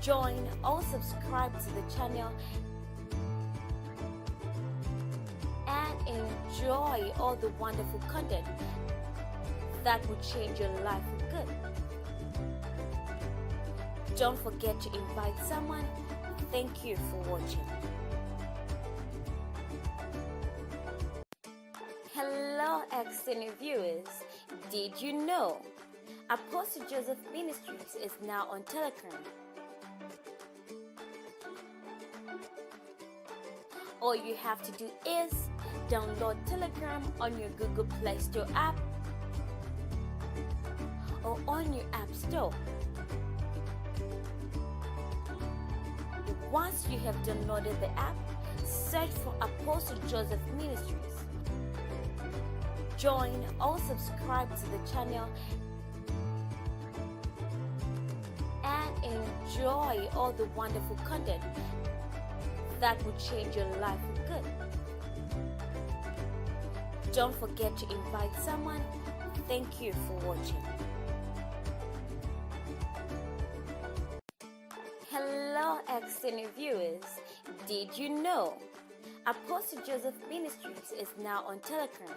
Join or subscribe to the channel and enjoy all the wonderful content that will change your life for good. Don't forget to invite someone. Thank you for watching. Hello, excellent viewers. Did you know Apostle Joseph Ministries is now on Telegram? All you have to do is download Telegram on your Google Play Store app or on your App Store. Once you have downloaded the app, search for Apostle Joseph Ministries. Join or subscribe to the channel and enjoy all the wonderful content that will change your life for good. Don't forget to invite someone. Thank you for watching. Hello, excellent viewers. Did you know Apostle Joseph Ministries is now on Telegram?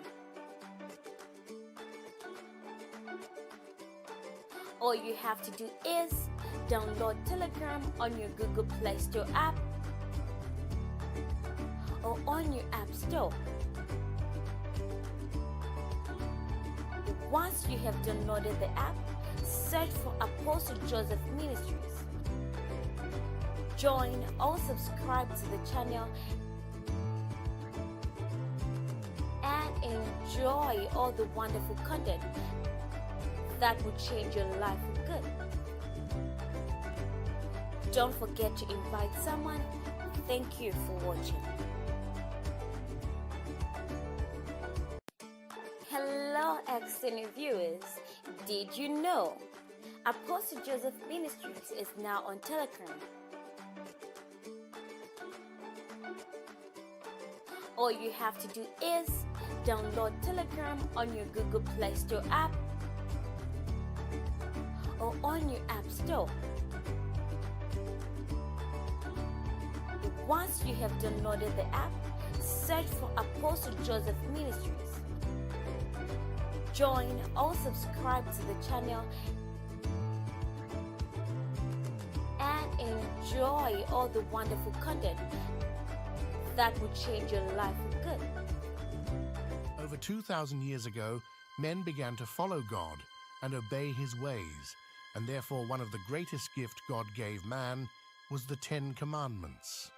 All you have to do is download Telegram on your Google Play Store app or on your App Store. Once you have downloaded the app, search for Apostle Joseph Ministries. Join or subscribe to the channel and enjoy all the wonderful content that will change your life for good. Don't forget to invite someone. Thank you for watching. Hello, excellent viewers. Did you know Apostle Joseph Ministries is now on Telegram? All you have to do is download Telegram on your Google Play Store app or on your App Store. Once you have downloaded the app, search for Apostle Joseph Ministries. Join or subscribe to the channel and enjoy all the wonderful content that will change your life for good. Over 2,000 years ago, men began to follow God and obey his ways, and therefore one of the greatest gifts God gave man was the 10 Commandments.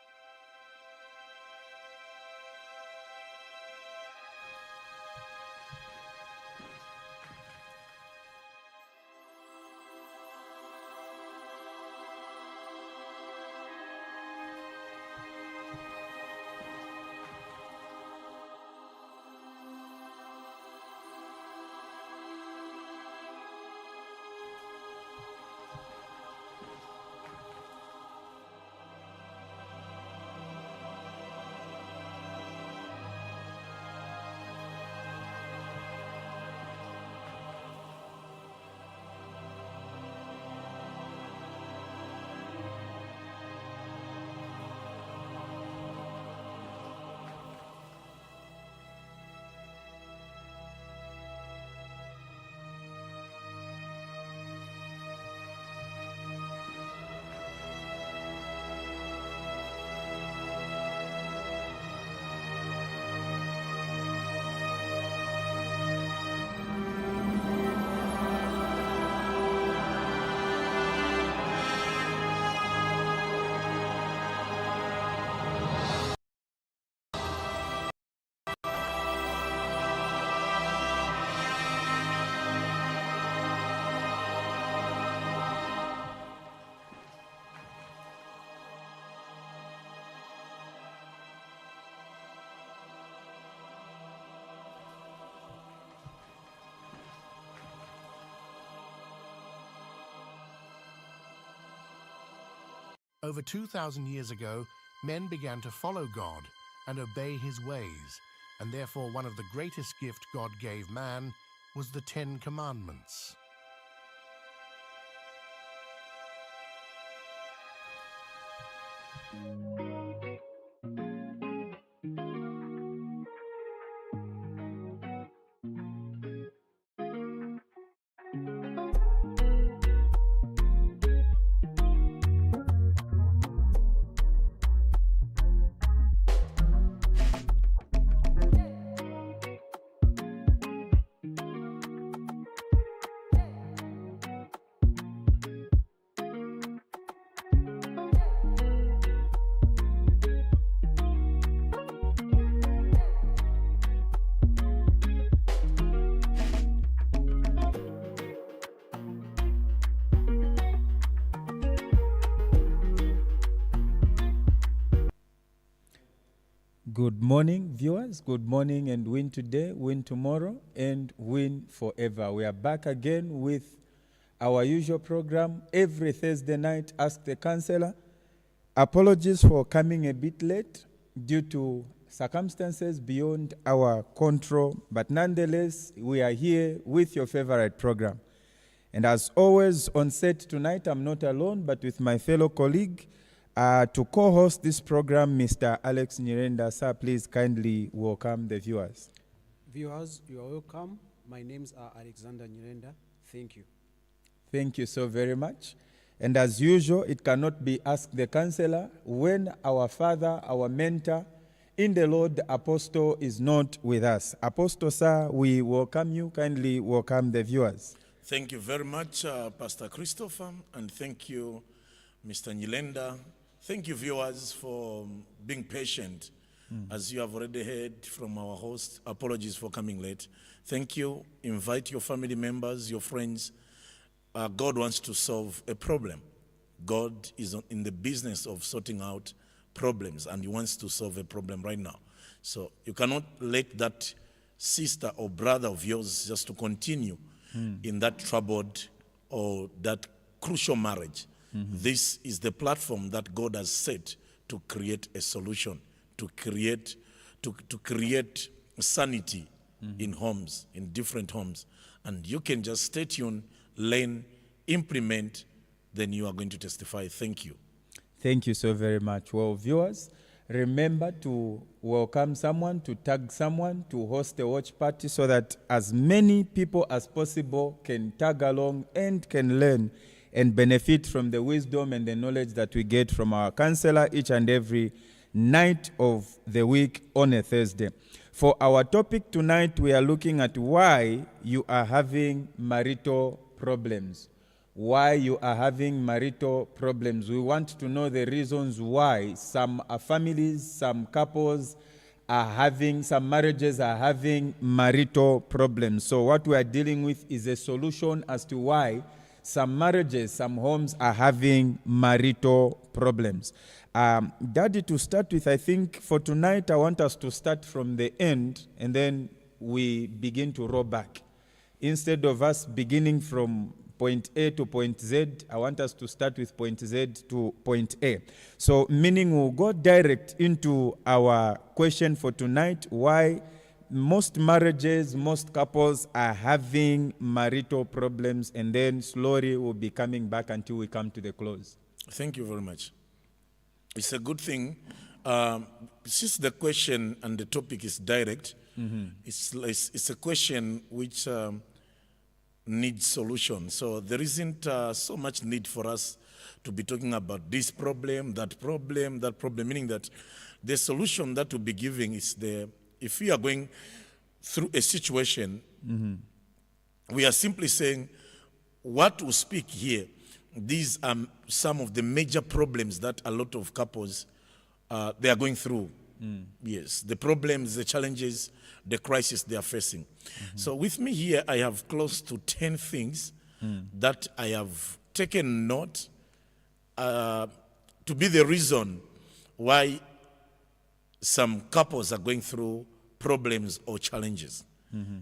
Over 2,000 years ago, men began to follow God and obey his ways, and therefore one of the greatest gifts God gave man was the 10 Commandments. Good morning, viewers. Good morning, and win today, win tomorrow, and win forever. We are back again with our usual program every Thursday night, Ask the Counselor. Apologies for coming a bit late due to circumstances beyond our control, but nonetheless, we are here with your favorite program. And as always, on set tonight, I'm not alone, but with my fellow colleague, to co-host this program, Mr. Alex Nyirenda. Sir, please kindly welcome the viewers. Viewers, you are welcome. My name's Alexander Nyirenda. Thank you. Thank you so very much. And as usual, it cannot be Ask the Counselor when our father, our mentor in the Lord, the Apostle, is not with us. Apostle, sir, we welcome you. Kindly welcome the viewers. Thank you very much, Pastor Christopher, and thank you, Mr. Nyirenda. Thank you, viewers, for being patient. As you have already heard from our host, apologies for coming late. Thank you. Invite your family members, your friends. God wants to solve a problem. God is in the business of sorting out problems, and he wants to solve a problem right now. So you cannot let that sister or brother of yours just to continue in that troubled or that crucial marriage. This is the platform that God has set to create a solution, to create sanity in homes, in different homes. And you can just stay tuned, learn, implement, then you are going to testify. Thank you. Thank you so very much. Well, viewers, remember to welcome someone, to tag someone, to host a watch party so that as many people as possible can tag along and can learn and benefit from the wisdom and the knowledge that we get from our counselor each and every night of the week on a Thursday. For our topic tonight, we are looking at why you are having marital problems. Why you are having marital problems. We want to know the reasons why some families, some couples are having, some marriages are having marital problems. So what we are dealing with is a solution as to why some marriages, some homes are having marital problems. Daddy, to start with, I think for tonight, I want us to start from the end and then we begin to roll back. Instead of us beginning from point A to point Z, I want us to start with point Z to point A. So meaning we'll go direct into our question for tonight, why most marriages, most couples are having marital problems, and then slowly we'll be coming back until we come to the close. Thank you very much. It's a good thing. Since the question and the topic is direct, it's a question which needs solution. So there isn't so much need for us to be talking about this problem, that problem, meaning that the solution that we'll be giving is if we are going through a situation, we are simply saying what we speak here, these are some of the major problems that a lot of couples, they are going through. Yes, the problems, the challenges, the crisis they are facing. So with me here, I have close to 10 things that I have taken note to be the reason why some couples are going through problems or challenges.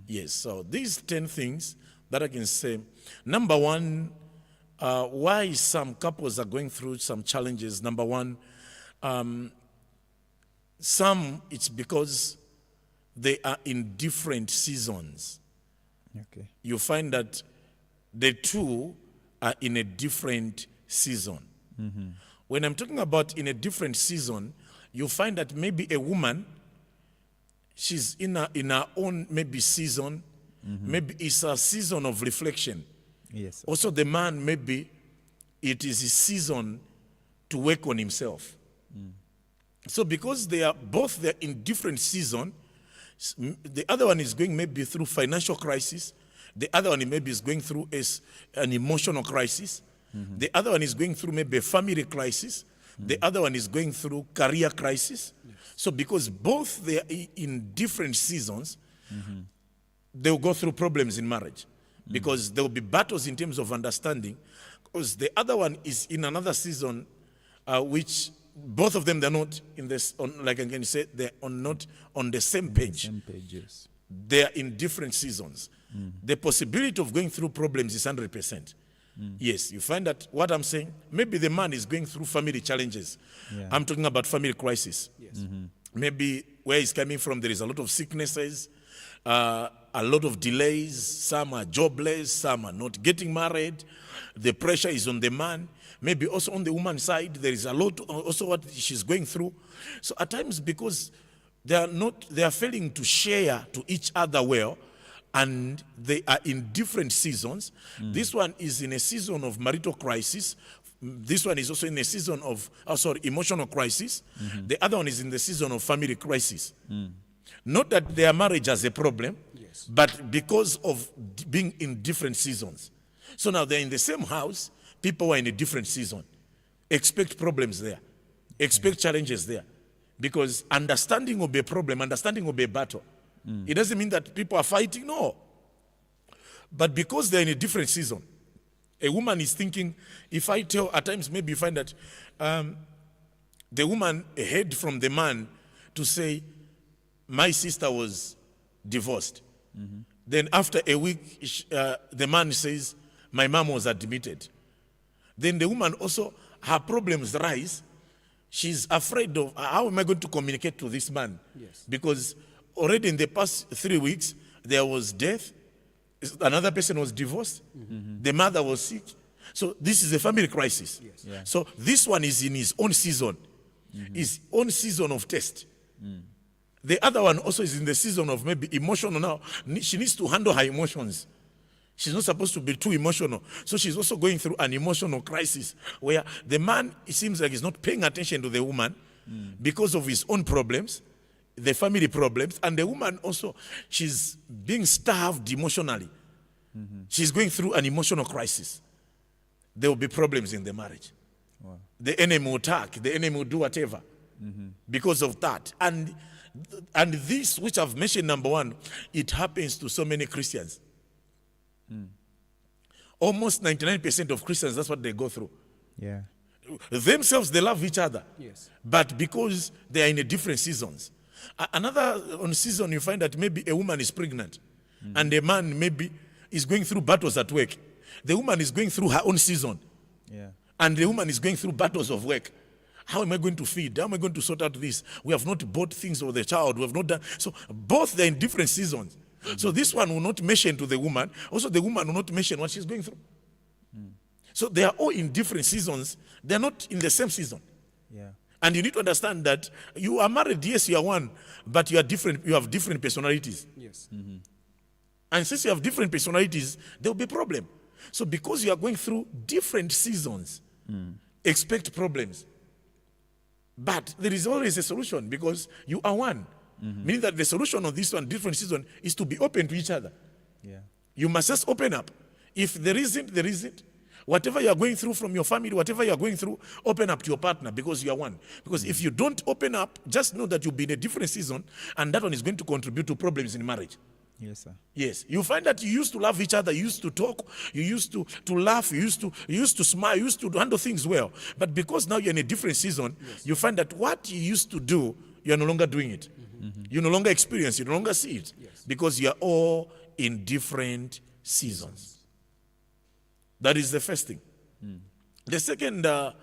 Yes, so these 10 things that I can say. Number one, why some couples are going through some challenges. Number one, some it's because they are in different seasons. Okay. You find that the two are in a different season. When I'm talking about in a different season, you find that maybe a woman, she's in her own maybe season, maybe it's a season of reflection. Yes, sir. Also the man, maybe it is his season to work on himself. So because they are in different season, the other one is going maybe through financial crisis, the other one maybe is going through an emotional crisis, the other one is going through maybe a family crisis, the other one is going through career crisis. So because both they are in different seasons, they will go through problems in marriage, because there will be battles in terms of understanding, because the other one is in another season, which both of them, they're not in this, like I can say, they're not on the same page. Same pages. They are in different seasons. The possibility of going through problems is 100%. Yes, you find that what I'm saying, maybe the man is going through family challenges. Yeah. I'm talking about family crisis. Yes. Maybe where he's coming from, there is a lot of sicknesses, a lot of delays. Some are jobless, some are not getting married. The pressure is on the man. Maybe also on the woman's side, there is a lot also what she's going through. So at times, because they are failing to share to each other well, and they are in different seasons. This one is in a season of marital crisis. This one is also in a season of, emotional crisis. The other one is in the season of family crisis. Not that their marriage has a problem, Yes. but because of being in different seasons. So now they're in the same house, people are in a different season. Expect problems there. Expect challenges there. Because understanding will be a problem, understanding will be a battle. It doesn't mean that people are fighting, no. But because they're in a different season, a woman is thinking, if I tell, at times maybe you find that the woman heard from the man to say, my sister was divorced. Then after a week, the man says, my mom was admitted. Then the woman also, her problems rise. She's afraid of, how am I going to communicate to this man? Yes. Because already in the past 3 weeks, there was death. Another person was divorced. The mother was sick. So this is a family crisis. Yes. Yeah. So this one is in his own season, his own season of test. The other one also is in the season of maybe emotional now. She needs to handle her emotions. She's not supposed to be too emotional. So she's also going through an emotional crisis where the man, it seems like he's not paying attention to the woman because of his own problems, the family problems, and the woman also, she's being starved emotionally. She's going through an emotional crisis. There will be problems in the marriage. Wow. The enemy will attack, the enemy will do whatever because of that. And this, which I've mentioned, number one, it happens to so many Christians. Almost 99% of Christians, that's what they go through. Yeah. Themselves, they love each other. Yes. But because they are in a different seasons. Another on season, you find that maybe a woman is pregnant and a man maybe is going through battles at work. The woman is going through her own season. Yeah. And the woman is going through battles of work. How am I going to feed? How am I going to sort out this? We have not bought things for the child. We have not done. So both they're in different seasons. So this one will not mention to the woman. Also the woman will not mention what she's going through. So they are all in different seasons. They're not in the same season. Yeah. And you need to understand that you are married, yes, you are one, but you are different. You have different personalities. Yes. And since you have different personalities, there will be a problem. So because you are going through different seasons, expect problems. But there is always a solution because you are one. Meaning that the solution of this one, different season, is to be open to each other. Yeah. You must just open up. If there isn't, there isn't. Whatever you are going through from your family, whatever you are going through, open up to your partner because you are one. Because if you don't open up, just know that you'll be in a different season and that one is going to contribute to problems in marriage. Yes, sir. Yes, you find that you used to love each other, you used to talk, you used to laugh, you used to smile, you used to handle things well. But because now you're in a different season, you find that what you used to do, you're no longer doing it. You no longer experience, you no longer see it. Because you're all in different seasons. That is the first thing. The second the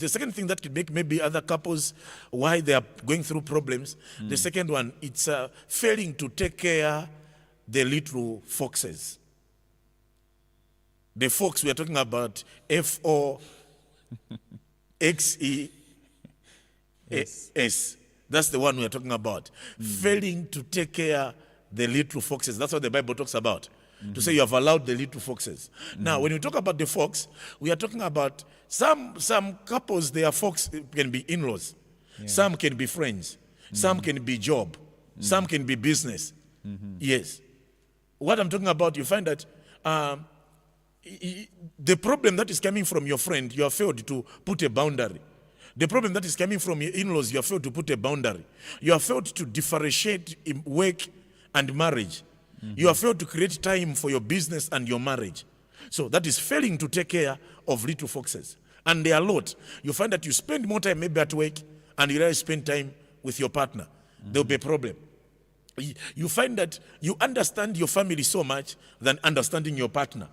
second thing that can make maybe other couples why they are going through problems, the second one, it's failing to take care the little foxes. The fox we are talking about, F-O-X, X-E-S. That's the one we are talking about. Failing to take care the little foxes. That's what the Bible talks about. To say you have allowed the little foxes. Now, when we talk about the fox, we are talking about some couples, their fox can be in-laws. Yeah. Some can be friends. Some can be job. Some can be business. Yes. What I'm talking about, you find that the problem that is coming from your friend, you have failed to put a boundary. The problem that is coming from your in-laws, you have failed to put a boundary. You have failed to differentiate in work and marriage. You have failed to create time for your business and your marriage. So that is failing to take care of little foxes. And there are a lot. You find that you spend more time maybe at work and you rather spend time with your partner. There will be a problem. You find that you understand your family so much than understanding your partner.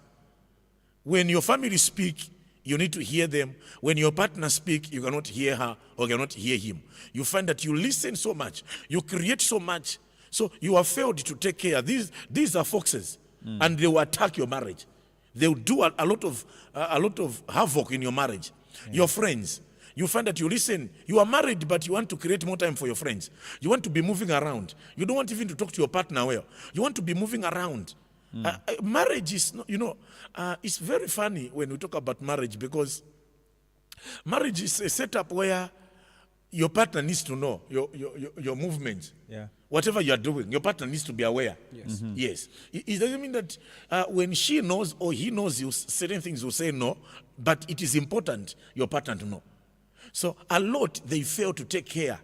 When your family speak, you need to hear them. When your partner speak, you cannot hear her or cannot hear him. You find that you listen so much. You create so much. So you have failed to take care. These are foxes, and they will attack your marriage. They will do a lot of havoc in your marriage. Yeah. Your friends, you find that you listen. You are married, but you want to create more time for your friends. You want to be moving around. You don't want even to talk to your partner well. You want to be moving around. Marriage is not, it's very funny when we talk about marriage, because marriage is a setup where your partner needs to know your movements. Yeah. Whatever you are doing, your partner needs to be aware. Yes. Yes. It doesn't mean that when she knows or he knows you, certain things will say no, but it is important your partner to know. So a lot, they fail to take care.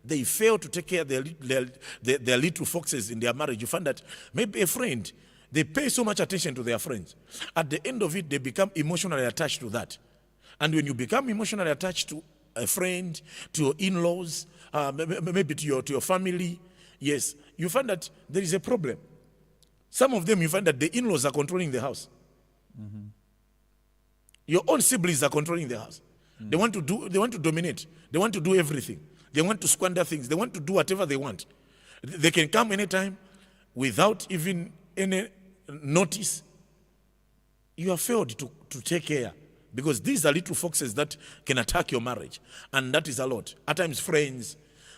They fail to take care of their little foxes in their marriage. You find that maybe a friend, they pay so much attention to their friends. At the end of it, they become emotionally attached to that. And when you become emotionally attached to a friend, to your in-laws, maybe to your family, yes, you find that there is a problem. Some of them, you find that the in-laws are controlling the house. Your own siblings are controlling the house. They want to dominate. They want to do everything. They want to squander things. They want to do whatever they want. They can come anytime without even any notice. You have failed to take care, because these are little foxes that can attack your marriage, and that is a lot. At times friends,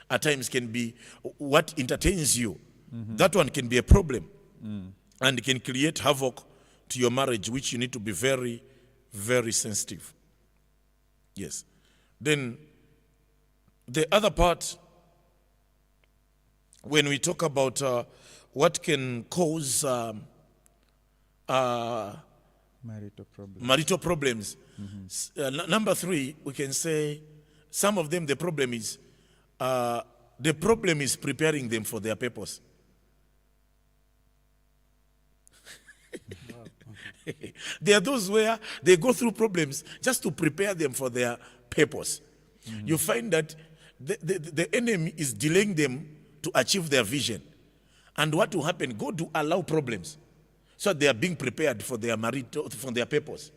at times can be what entertains you. That one can be a problem and can create havoc to your marriage, which you need to be very, very sensitive. Yes. Then the other part, when we talk about what can cause marital problems, number 3, we can say some of them, the problem is preparing them for their purpose. There are those where they go through problems just to prepare them for their purpose. You find that the enemy is delaying them to achieve their vision. And what will happen? God will allow problems so they are being prepared for their for their purpose.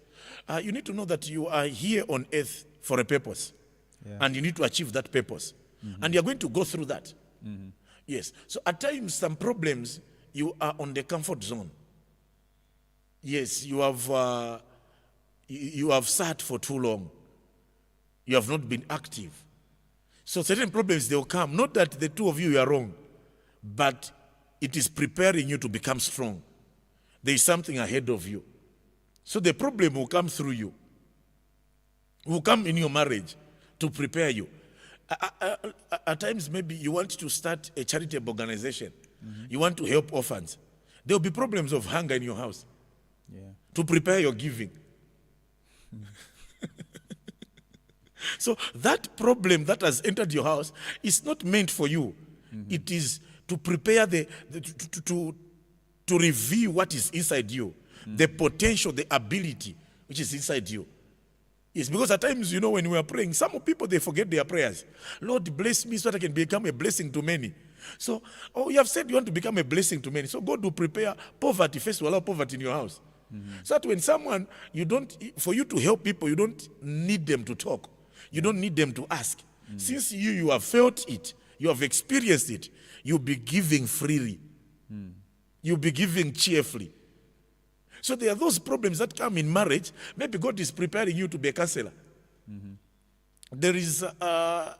You need to know that you are here on earth for a purpose. Yeah. And you need to achieve that purpose. And you're going to go through that. Yes. So at times, some problems, you are on the comfort zone. Yes, you have sat for too long. You have not been active. So certain problems, they will come. Not that the two of you are wrong, but it is preparing you to become strong. There is something ahead of you. So the problem will come through you. Will come in your marriage to prepare you. At times, maybe you want to start a charitable organization. You want to help orphans. There will be problems of hunger in your house. Yeah. To prepare your giving. So that problem that has entered your house is not meant for you. It is to prepare to reveal what is inside you, the potential, the ability which is inside you. Yes, because at times, when we are praying, some people, they forget their prayers. Lord, bless me so that I can become a blessing to many. So, you have said you want to become a blessing to many. So God will prepare poverty first, to allow poverty in your house. So that when someone, for you to help people, you don't need them to talk. You don't need them to ask. Since you have felt it, you have experienced it, you'll be giving freely. You'll be giving cheerfully. So there are those problems that come in marriage. Maybe God is preparing you to be a counselor. there is a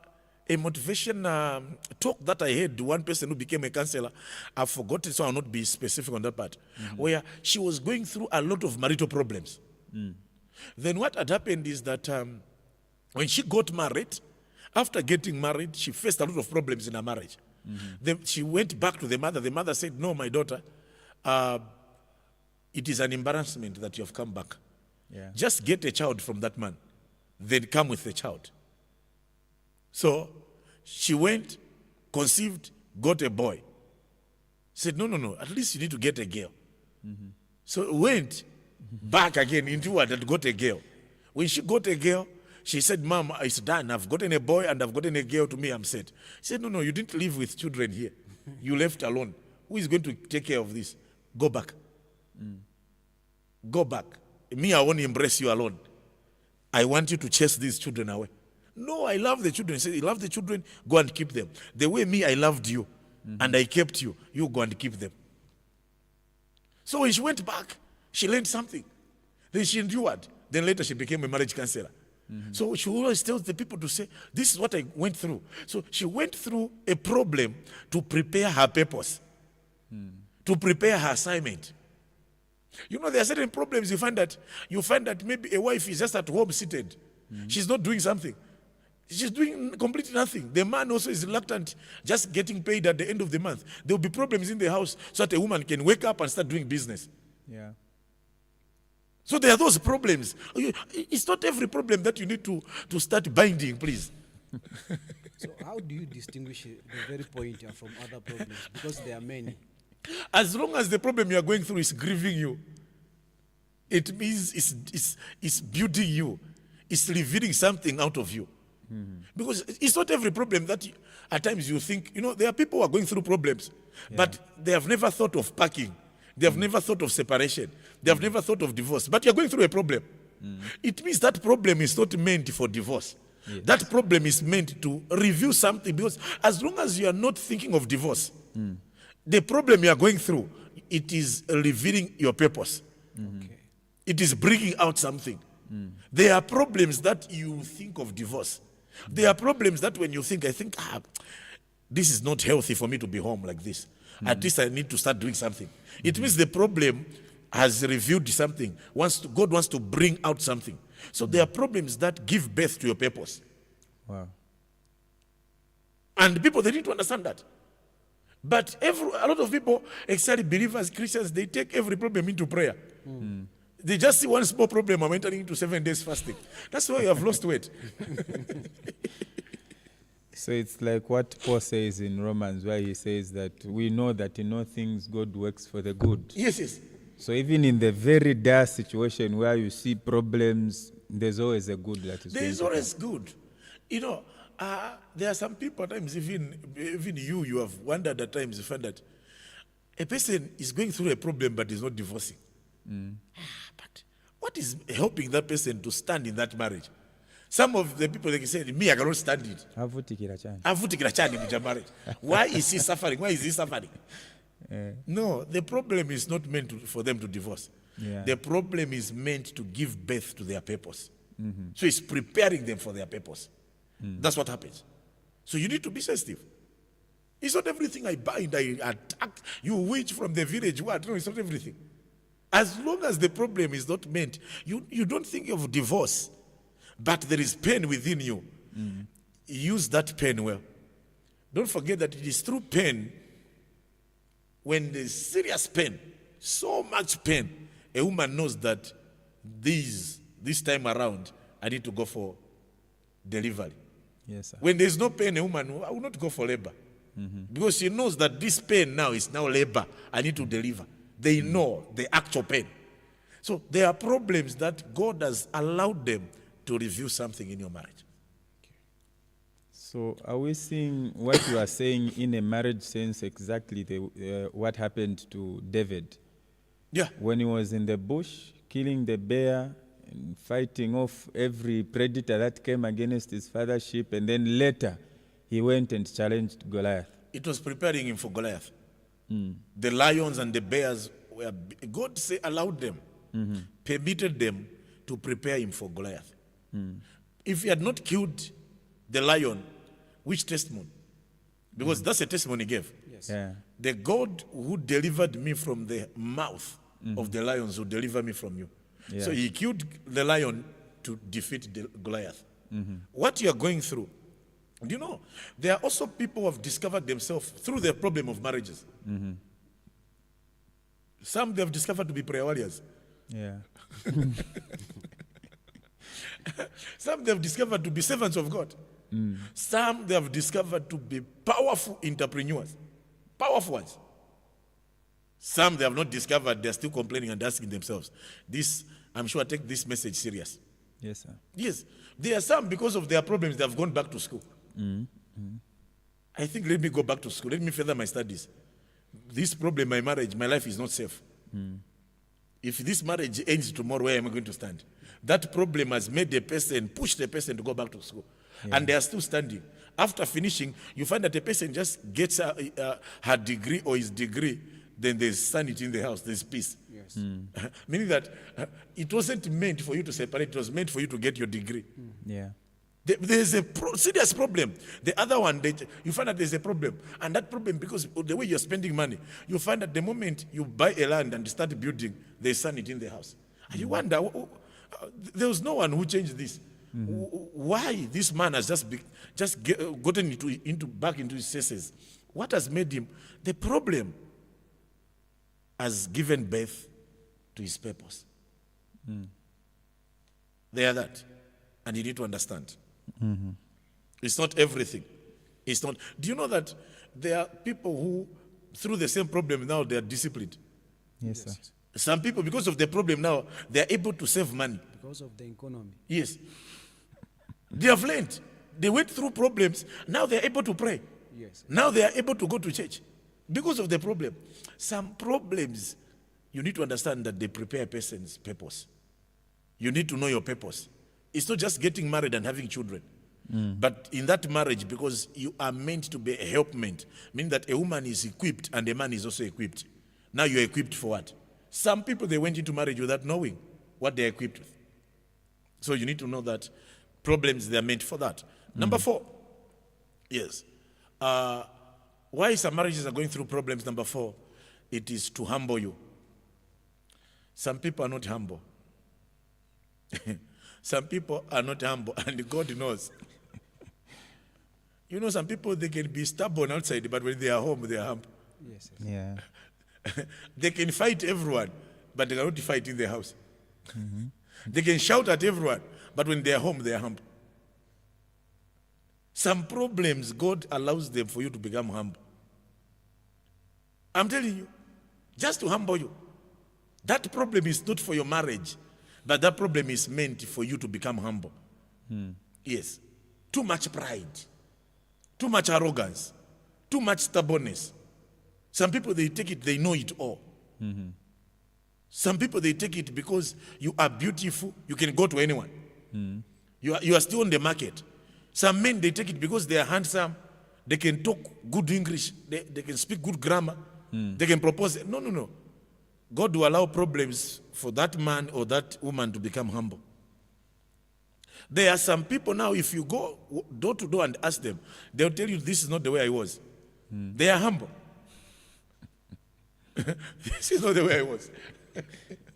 motivation talk that I heard, one person who became a counselor, I've forgotten, so I'll not be specific on that part, where she was going through a lot of marital problems. Then what had happened is that when she got married, after getting married, she faced a lot of problems in her marriage. Then she went back to the mother. The mother said, no, my daughter, it is an embarrassment that you have come back. Yeah. Just get a child from that man, then come with the child. So she went, conceived, got a boy. Said, no, at least you need to get a girl. So went back again into her that got a girl. When she got a girl, she said, Mom, it's done. I've gotten a boy and I've gotten a girl. To me, I'm set. She said, no, you didn't live with children here. You left alone. Who is going to take care of this? Go back. Go back. Me, I won't embrace you alone. I want you to chase these children away. No, I love the children. He said, you love the children, go and keep them. The way me, I loved you and I kept you, you go and keep them. So when she went back, she learned something. Then she endured. Then later she became a marriage counselor. So she always tells the people to say, this is what I went through. So she went through a problem to prepare her purpose, to prepare her assignment. You know, there are certain problems you find that maybe a wife is just at home seated. She's not doing something. She's doing completely nothing. The man also is reluctant, just getting paid at the end of the month. There will be problems in the house so that a woman can wake up and start doing business. Yeah. So there are those problems. It's not every problem that you need to start binding, please. So how do you distinguish the very point from other problems? Because there are many. As long as the problem you are going through is grieving you, it means it's building you. It's revealing something out of you. Because it's not every problem that at times you think, there are people who are going through problems, but they have never thought of packing. They have never thought of separation. They have never thought of divorce. But you're going through a problem. It means that problem is not meant for divorce. Yes. That problem is meant to review something, because as long as you are not thinking of divorce, the problem you are going through, it is revealing your purpose. Okay. It is bringing out something. There are problems that you think of divorce. There are problems that when you think, this is not healthy for me to be home like this. At least I need to start doing something. It means the problem has revealed something. God wants to bring out something. So there are problems that give birth to your purpose. Wow. And people, they need to understand that. But a lot of people, especially believers, Christians, they take every problem into prayer. They just see one small problem, I'm entering into 7 days fasting. That's why you have lost weight. So it's like what Paul says in Romans, where he says that we know that in all things God works for the good. Yes. So even in the very dire situation where you see problems, there's always a good that is. There is always good. There are some people at times, even you have wondered at times, you find that a person is going through a problem but is not divorcing. But what is helping that person to stand in that marriage? Some of the people, they can say, me, I cannot stand it. Why is he suffering? Why is he suffering? No, the problem is not meant for them to divorce. Yeah. The problem is meant to give birth to their purpose. So it's preparing them for their purpose. That's what happens. So you need to be sensitive. It's not everything I bind, I attack, you witch from the village. What? No, it's not everything. As long as the problem is not meant, you don't think of divorce, but there is pain within you. Use that pain well. Don't forget that it is through pain, when there's serious pain, so much pain, a woman knows that this time around, I need to go for delivery. Yes, sir. When there's no pain, a woman will not go for labor. Because she knows that this pain now is now labor. I need to deliver. They know the actual pain. So there are problems that God has allowed them to reveal something in your marriage. So are we seeing what you are saying in a marriage sense exactly what happened to David? Yeah. When he was in the bush, killing the bear and fighting off every predator that came against his father's sheep, and then later he went and challenged Goliath. It was preparing him for Goliath. The lions and the bears, God allowed them, permitted them to prepare him for Goliath. If he had not killed the lion, which testimony? Because that's a testimony he gave. Yes. Yeah. The God who delivered me from the mouth of the lions will deliver me from you. Yeah. So he killed the lion to defeat the Goliath. What you are going through, do you know, there are also people who have discovered themselves through the problem of marriages. Some they have discovered to be prayer warriors. Yeah. Some they have discovered to be servants of God. Some they have discovered to be powerful entrepreneurs. Powerful ones. Some they have not discovered, they're still complaining and asking themselves. This, I'm sure, take this message serious. Yes, sir. Yes. There are some, because of their problems, they have gone back to school. I think, let me go back to school. Let me further my studies. This problem, my marriage, my life is not safe. If this marriage ends tomorrow, where am I going to stand? That problem has made a person, pushed the person to go back to school. And they are still standing. After finishing, you find that a person just gets her degree or his degree, then there's sanity in the house, there's peace. Yes. Meaning that it wasn't meant for you to separate, it was meant for you to get your degree. Yeah. There's a serious problem. The other one, you find that there's a problem. And that problem, because of the way you're spending money, you find that the moment you buy a land and start building, there's sanity in the house. And you wonder, there was no one who changed this. Why this man has gotten back into his senses? What has made him? The problem has given birth to his purpose. They are that. And you need to understand. It's not everything. It's not. Do you know that there are people who, through the same problem now, they are disciplined? Yes, sir. Some people, because of the problem now, they are able to save money. Because of the economy. Yes. They have learned. They went through problems. Now they are able to pray. Yes. Now they are able to go to church because of the problem. Some problems, you need to understand that they prepare a person's purpose. You need to know your purpose. It's not just getting married and having children. But in that marriage, because you are meant to be a helpmate, meaning that a woman is equipped and a man is also equipped. Now you're equipped for what? Some people, they went into marriage without knowing what they're equipped with. So you need to know that problems, they're meant for that. Number 4. Yes. Why some marriages are going through problems? Number 4, it is to humble you. Some people are not humble. Some people are not humble, and God knows. You know, some people, they can be stubborn outside, but when they are home, they are humble. Yes. Yeah. They can fight everyone, but they cannot fight in the house. They can shout at everyone, but when they are home, they are humble. Some problems, God allows them for you to become humble. I'm telling you, just to humble you. That problem is not for your marriage, but that problem is meant for you to become humble. Yes. Too much pride, too much arrogance, too much stubbornness. Some people, they take it, they know it all. Some people, they take it because you are beautiful, you can go to anyone. You are still on the market. Some men, they take it because they are handsome, they can talk good English, they can speak good grammar, they can propose. No. God will allow problems for that man or that woman to become humble. There are some people now, if you go door to door and ask them, they'll tell you, this is not the way I was. They are humble. This is not the way I was.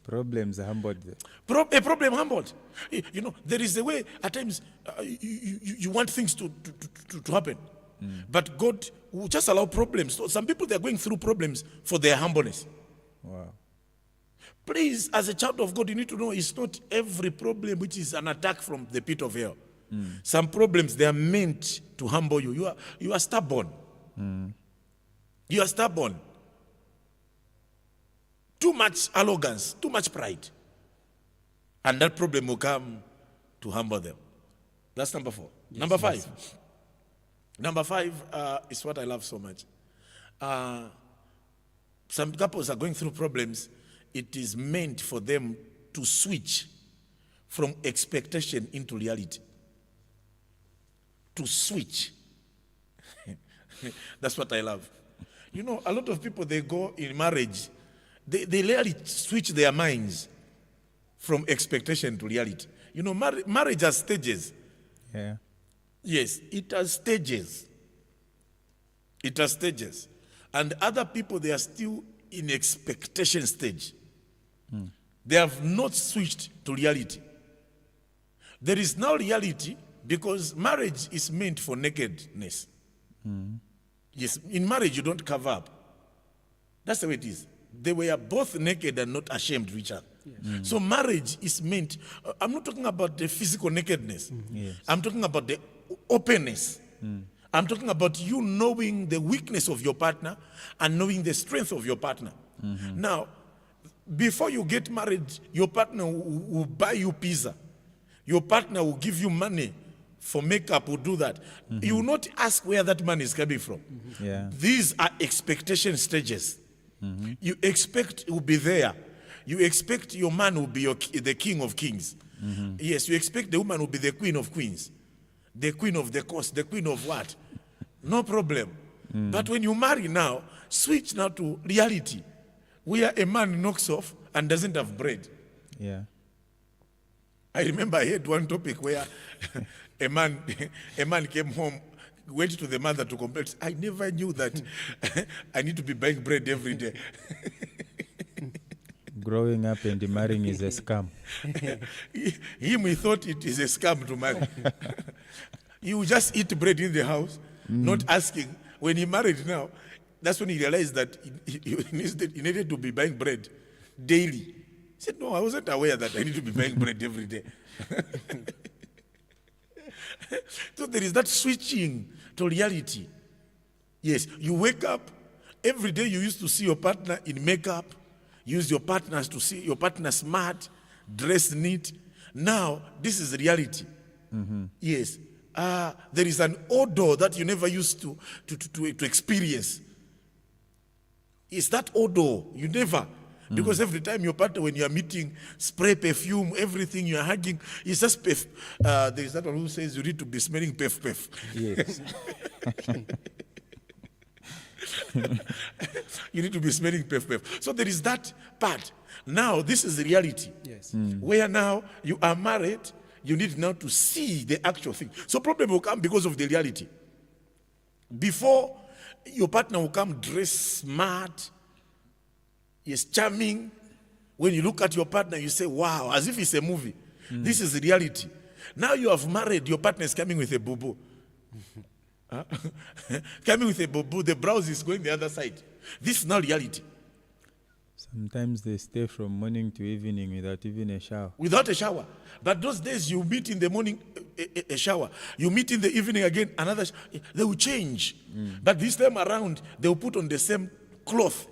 Problems humbled them. A problem humbled. You know, there is a way, at times, you want things to happen. But God will just allow problems. So some people, they're going through problems for their humbleness. Wow. Please, as a child of God, you need to know it's not every problem which is an attack from the pit of hell. Some problems, they are meant to humble you. You are stubborn. You are stubborn. Too much arrogance, too much pride. And that problem will come to humble them. That's number 4. Yes, number 5. Yes. Number 5 is what I love so much. Some couples are going through problems. It is meant for them to switch from expectation into reality. To switch. That's what I love. You know, a lot of people, they go in marriage, they rarely switch their minds from expectation to reality. You know, marriage has stages. Yeah. Yes, it has stages. It has stages. And other people, they are still in expectation stage. They have not switched to reality. There is now reality because marriage is meant for nakedness. Yes, in marriage you don't cover up. That's the way it is. They were both naked and not ashamed of each other. So marriage is meant, I'm not talking about the physical nakedness. Yes. I'm talking about the openness. I'm talking about you knowing the weakness of your partner and knowing the strength of your partner. Now, before you get married, your partner will buy you pizza. Your partner will give you money for makeup, will do that. You will not ask where that money is coming from. Yeah. These are expectation stages. You expect it will be there. You expect your man will be the king of kings. Yes, you expect the woman will be the queen of queens. The queen of the coast, the queen of what? No problem. But when you marry now, switch now to reality, where a man knocks off and doesn't have bread. Yeah. I remember I had one topic where a man came home, went to the mother to complain. I never knew that I need to be buying bread every day. Growing up and marrying is a scam. He thought it is a scam to marry. He would just eat bread in the house, not asking. When he married now, that's when he realized that he needed to be buying bread daily. He said, no, I wasn't aware that I need to be buying bread every day. So there is that switching to reality. Yes, you wake up, every day you used to see your partner in makeup, use your partners to see your partner smart, dressed neat. Now, this is reality. Yes. There is an odor that you never used to experience. It's that odor. You never. Because every time your partner, when you are meeting, spray perfume, everything you are hugging, it's just there is that one who says you need to be smelling pef. Yes. You need to be smelling pef. So there is that part. Now, this is the reality. Yes. Where now you are married, you need now to see the actual thing. So problem will come because of the reality. Before, your partner will come dressed smart, yes, charming. When you look at your partner, you say, wow, as if it's a movie. This is the reality. Now you have married, your partner is coming with a boo-boo. Coming with a boo-boo, the blouse is going the other side. This is not reality. Sometimes they stay from morning to evening without even a shower. Without a shower. But those days you meet in the morning, a shower. You meet in the evening again, another they will change. But this time around, they will put on the same cloth.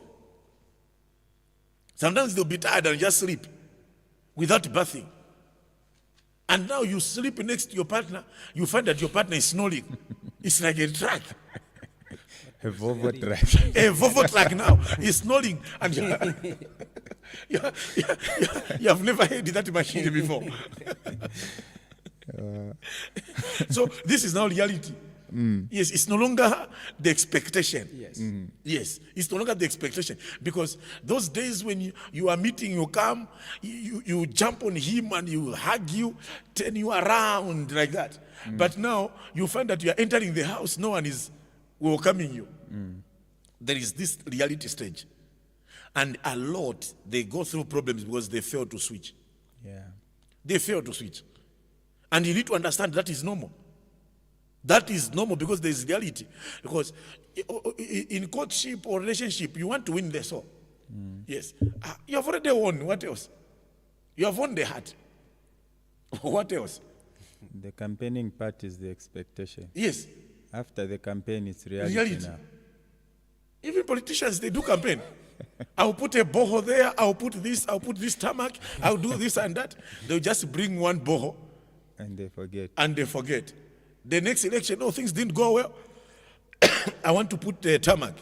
Sometimes they'll be tired and just sleep without bathing. And now you sleep next to your partner, you find that your partner is snoring. It's like a truck. A Volvo truck. A Volvo truck now is snoring. And you have never heard that machine before. So this is now reality. Yes, it's no longer the expectation. Yes. Yes, it's no longer the expectation. Because those days when you are meeting, you come, you jump on him and you hug you, turn you around like that. But now you find that you are entering the house, no one is welcoming you. There is this reality stage. And a lot, they go through problems because they fail to switch. Yeah. They fail to switch. And you need to understand that is normal. That is normal because there is reality. Because in courtship or relationship, you want to win the soul. Yes. You have already won. What else? You have won the heart. What else? The campaigning part is the expectation. Yes. After the campaign, it's reality now. Even politicians, they do campaign. I'll put a boho there, I'll put this tarmac, I'll do this and that. They'll just bring one boho. And they forget. And they forget. The next election, things didn't go well. I want to put the tarmac.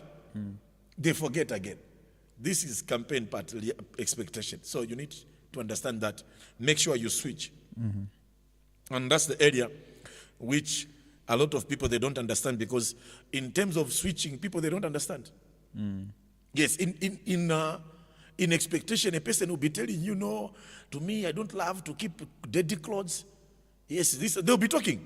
They forget again. This is campaign part, expectation. So you need to understand that. Make sure you switch. And that's the area which a lot of people, they don't understand, because in terms of switching, people, they don't understand. Yes, in expectation, a person will be telling you, no, to me, I don't love to keep dirty clothes. Yes, they'll be talking.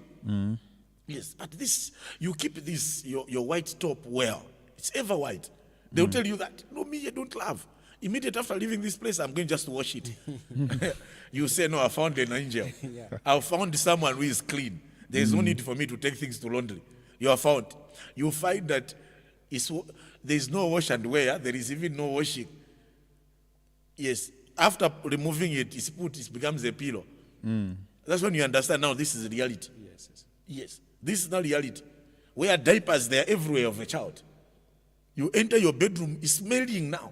Yes, at this, you keep this, your white top well. It's ever white. They'll tell you that, no, me, I don't love. Immediately after leaving this place, I'm going just to wash it. You say, no, I found an angel. I found someone who is clean. There's no need for me to take things to laundry. You are found. You find that there's no wash and wear. There is even no washing. Yes, after removing it, it becomes a pillow. That's when you understand now this is reality. Yes, this is not reality. Where diapers, they are everywhere of a child. You enter your bedroom, it's smelling now.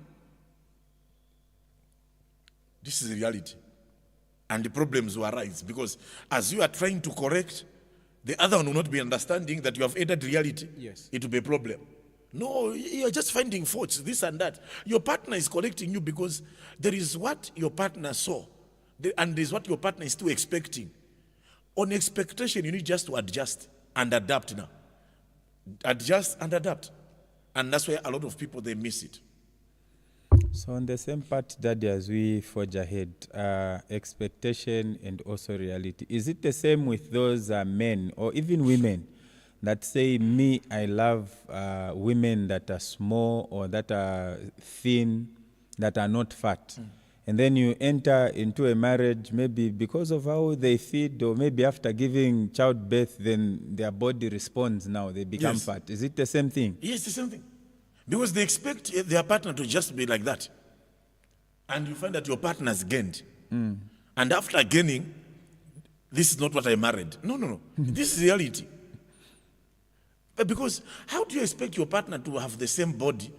This is reality. And the problems will arise because as you are trying to correct, the other one will not be understanding that you have entered reality. Yes. It will be a problem. No, you're just finding faults, this and that. Your partner is correcting you because there is what your partner saw, and there's what your partner is still expecting. On expectation, you need just to adjust and adapt now. Adjust and adapt. And that's where a lot of people, they miss it. So on the same part, Daddy, as we forge ahead, expectation and also reality, is it the same with those men or even women that say, me, I love women that are small or that are thin, that are not fat? And then you enter into a marriage, maybe because of how they feed, or maybe after giving childbirth, then their body responds now, they become fat. Is it the same thing? Yes, the same thing. Because they expect their partner to just be like that. And you find that your partner's gained. And after gaining, this is not what I married. No. This is reality. But because how do you expect your partner to have the same body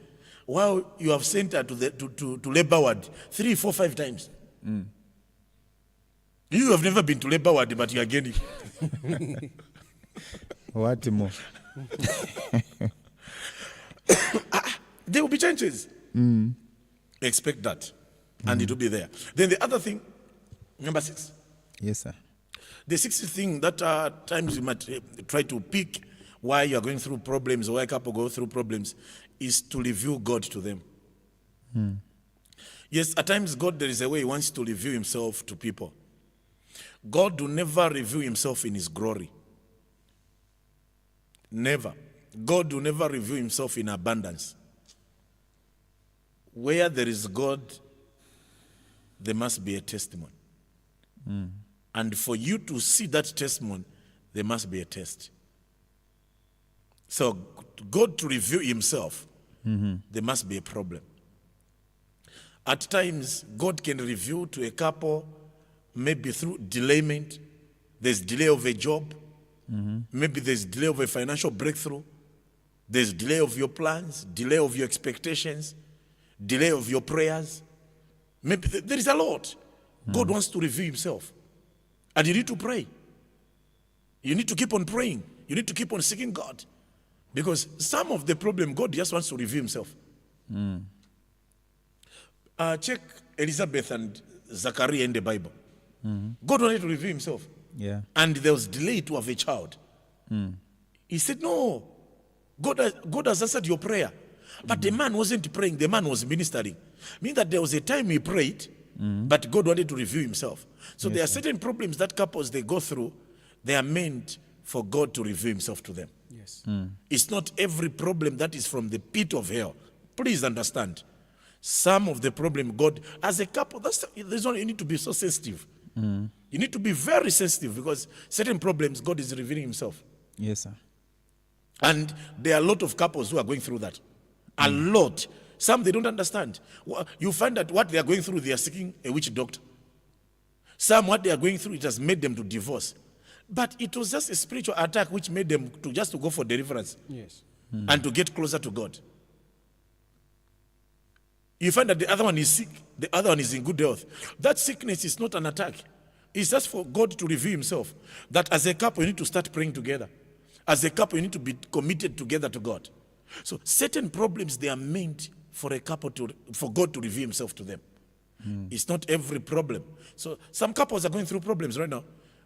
while you have sent her to labor ward 3, 4, 5 times? You have never been to labor ward, but you are gaining. What more? There will be changes. Expect that. And it will be there. Then the other thing, number 6. Yes, sir. The 6th thing that times you might try to pick why you are going through problems or why a couple go through problems is to reveal God to them. Yes, at times God, there is a way he wants to reveal himself to people. God will never reveal himself in his glory. Never. God will never reveal himself in abundance. Where there is God, there must be a testimony. And for you to see that testimony, there must be a test. So God to reveal himself, there must be a problem. At times, God can reveal to a couple, maybe through delayment. There's delay of a job. Maybe there's delay of a financial breakthrough. There's delay of your plans, delay of your expectations, delay of your prayers. Maybe there is a lot. God wants to reveal himself. And you need to pray. You need to keep on praying. You need to keep on seeking God. Because some of the problem, God just wants to reveal himself. Check Elizabeth and Zachariah in the Bible. God wanted to reveal himself. Yeah. And there was delay to have a child. He said, no, God has answered your prayer. But the man wasn't praying, the man was ministering. Meaning that there was a time he prayed, but God wanted to reveal himself. So there are certain problems that couples, they go through, they are meant for God to reveal himself to them. Yes. It's not every problem that is from the pit of hell. Please understand. Some of the problem, God, as a couple, that's why you need to be so sensitive. You need to be very sensitive because certain problems, God is revealing himself. Yes, sir. And there are a lot of couples who are going through that. A lot. Some, they don't understand. You find that what they are going through, they are seeking a witch doctor. Some, what they are going through, it has made them to divorce. But it was just a spiritual attack which made them to just to go for deliverance. Yes. And to get closer to God. You find that the other one is sick, the other one is in good health. That sickness is not an attack. It's just for God to reveal himself. That as a couple, you need to start praying together. As a couple, you need to be committed together to God. So certain problems, they are meant for a couple for God to reveal himself to them. It's not every problem. So some couples are going through problems right now,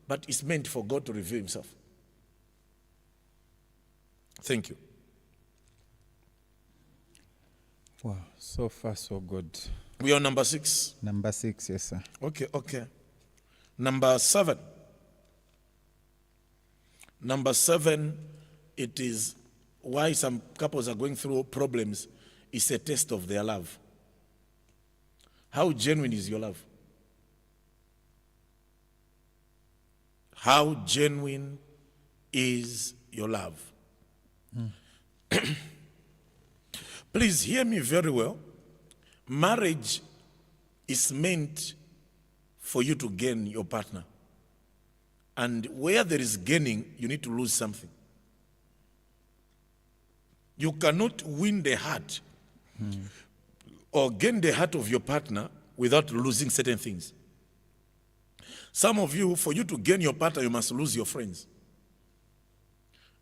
but it's meant for God to reveal himself. Thank you. Wow, so far so good. We are on number 6. Number 6, yes, sir. Okay. Number 7. Number 7, it is why some couples are going through problems. It's a test of their love. How genuine is your love? How genuine is your love? Please hear me very well. Marriage is meant for you to gain your partner. And where there is gaining, you need to lose something. You cannot win the heart or gain the heart of your partner without losing certain things. Some of you, for you to gain your partner, you must lose your friends.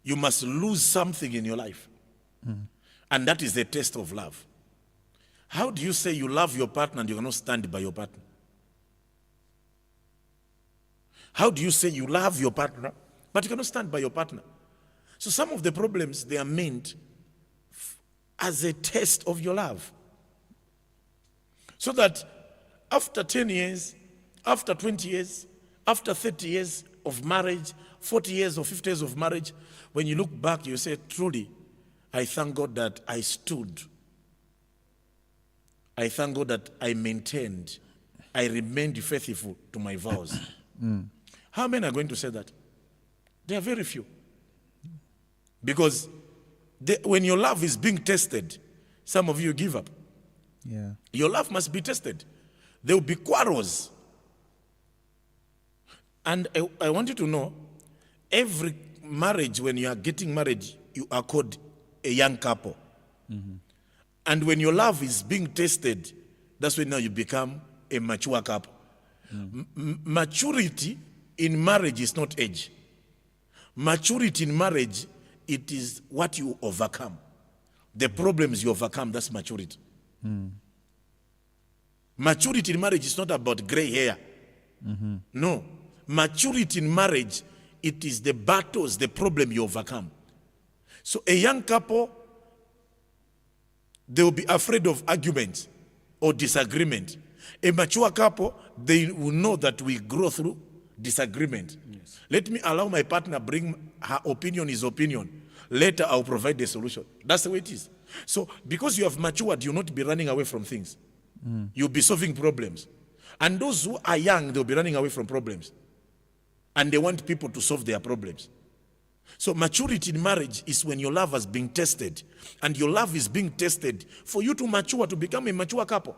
You must lose something in your life. And that is the test of love. How do you say you love your partner and you cannot stand by your partner? How do you say you love your partner, but you cannot stand by your partner? So some of the problems, they are meant as a test of your love. So that after 10 years, after 20 years, after 30 years of marriage, 40 years or 50 years of marriage, when you look back, you say, truly, I thank God that I stood. I thank God that I maintained. I remained faithful to my vows. How many are going to say that? There are very few. Because when your love is being tested, some of you give up. Yeah. Your love must be tested. There will be quarrels. And I want you to know, every marriage, when you are getting married, you are called a young couple. And when your love is being tested, that's when now you become a mature couple. Maturity in marriage is not age. Maturity in marriage, it is what you overcome. The problems you overcome, that's maturity. Maturity in marriage is not about gray hair. No. Maturity in marriage, it is the battles, the problem you overcome. So a young couple, they will be afraid of argument or disagreement. A mature couple, they will know that we grow through disagreement. Yes. Let me allow my partner bring her opinion, his opinion. Later, I'll provide the solution. That's the way it is. So, because you have matured, you'll not be running away from things. You'll be solving problems. And those who are young, they'll be running away from problems. And they want people to solve their problems. So maturity in marriage is when your love has been tested. And your love is being tested for you to mature, to become a mature couple.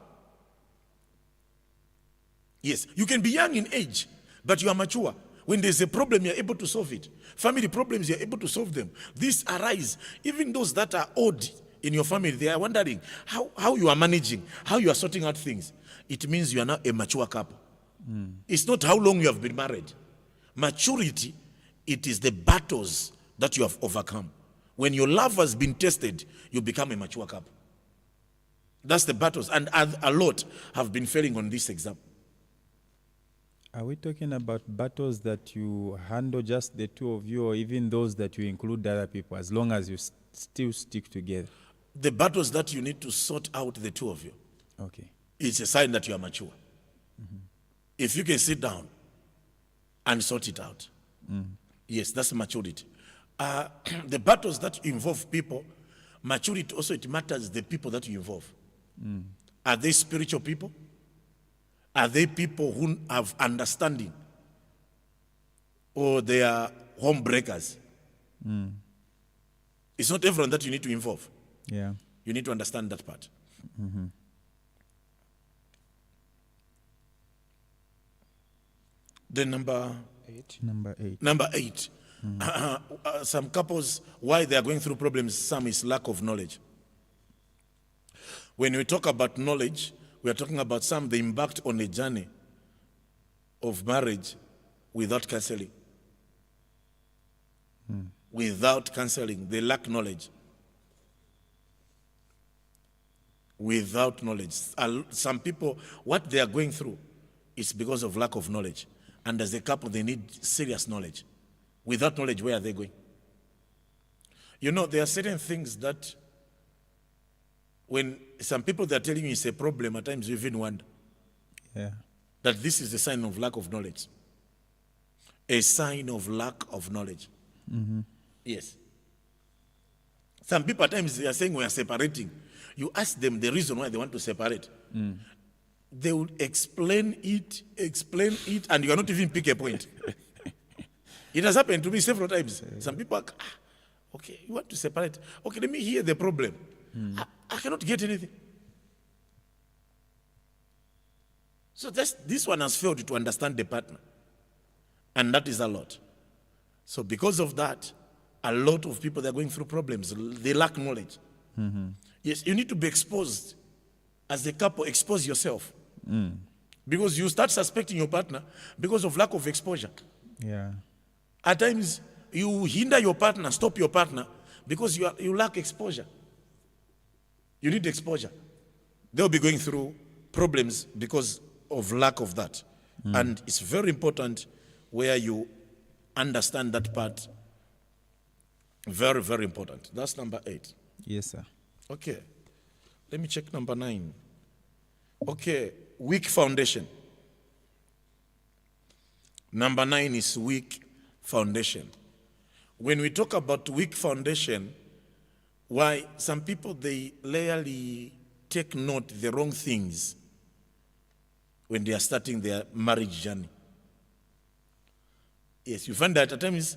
Yes, you can be young in age, but you are mature. When there's a problem, you're able to solve it. Family problems, you're able to solve them. These arise. Even those that are old in your family, they are wondering how you are managing, how you are sorting out things. It means you are now a mature couple. It's not how long you have been married. Maturity, it is the battles that you have overcome. When your love has been tested, you become a mature couple. That's the battles. And a lot have been failing on this exam. Are we talking about battles that you handle just the two of you, or even those that you include other people, as long as you still stick together? The battles that you need to sort out, the two of you. Okay. It's a sign that you are mature. If you can sit down and sort it out. Yes, that's maturity. The battles that involve people, maturity also, it matters the people that you involve. Are they spiritual people? Are they people who have understanding? Or they are home breakers? It's not everyone that you need to involve. Yeah. You need to understand that part. Then number 8. Number 8. Some couples, why they are going through problems, some is lack of knowledge. When we talk about knowledge, we are talking about some, they embarked on a journey of marriage without counseling. Without counseling, they lack knowledge. Without knowledge. Some people, what they are going through is because of lack of knowledge. And as a couple, they need serious knowledge. Without knowledge, where are they going? You know, there are certain things that when some people that are telling you it's a problem, at times you even wonder that this is a sign of lack of knowledge. A sign of lack of knowledge. Yes. Some people at times they are saying we are separating. You ask them the reason why they want to separate. They will explain it, and you cannot even pick a point. It has happened to me several times. Some people are, okay, you want to separate. Okay, let me hear the problem. I cannot get anything. So this one has failed to understand the partner. And that is a lot. So because of that, a lot of people, they're going through problems. They lack knowledge. Yes, you need to be exposed. As a couple, expose yourself. Because you start suspecting your partner because of lack of exposure. Yeah. At times, you hinder your partner, stop your partner, because you lack exposure. You need exposure. They'll be going through problems because of lack of that. And it's very important where you understand that part. Very, very important. That's number 8. Yes, sir. Okay. Let me check number 9. Okay, weak foundation. Number 9 is weak foundation. When we talk about weak foundation, why some people, they rarely take note the wrong things when they are starting their marriage journey. Yes, you find that at times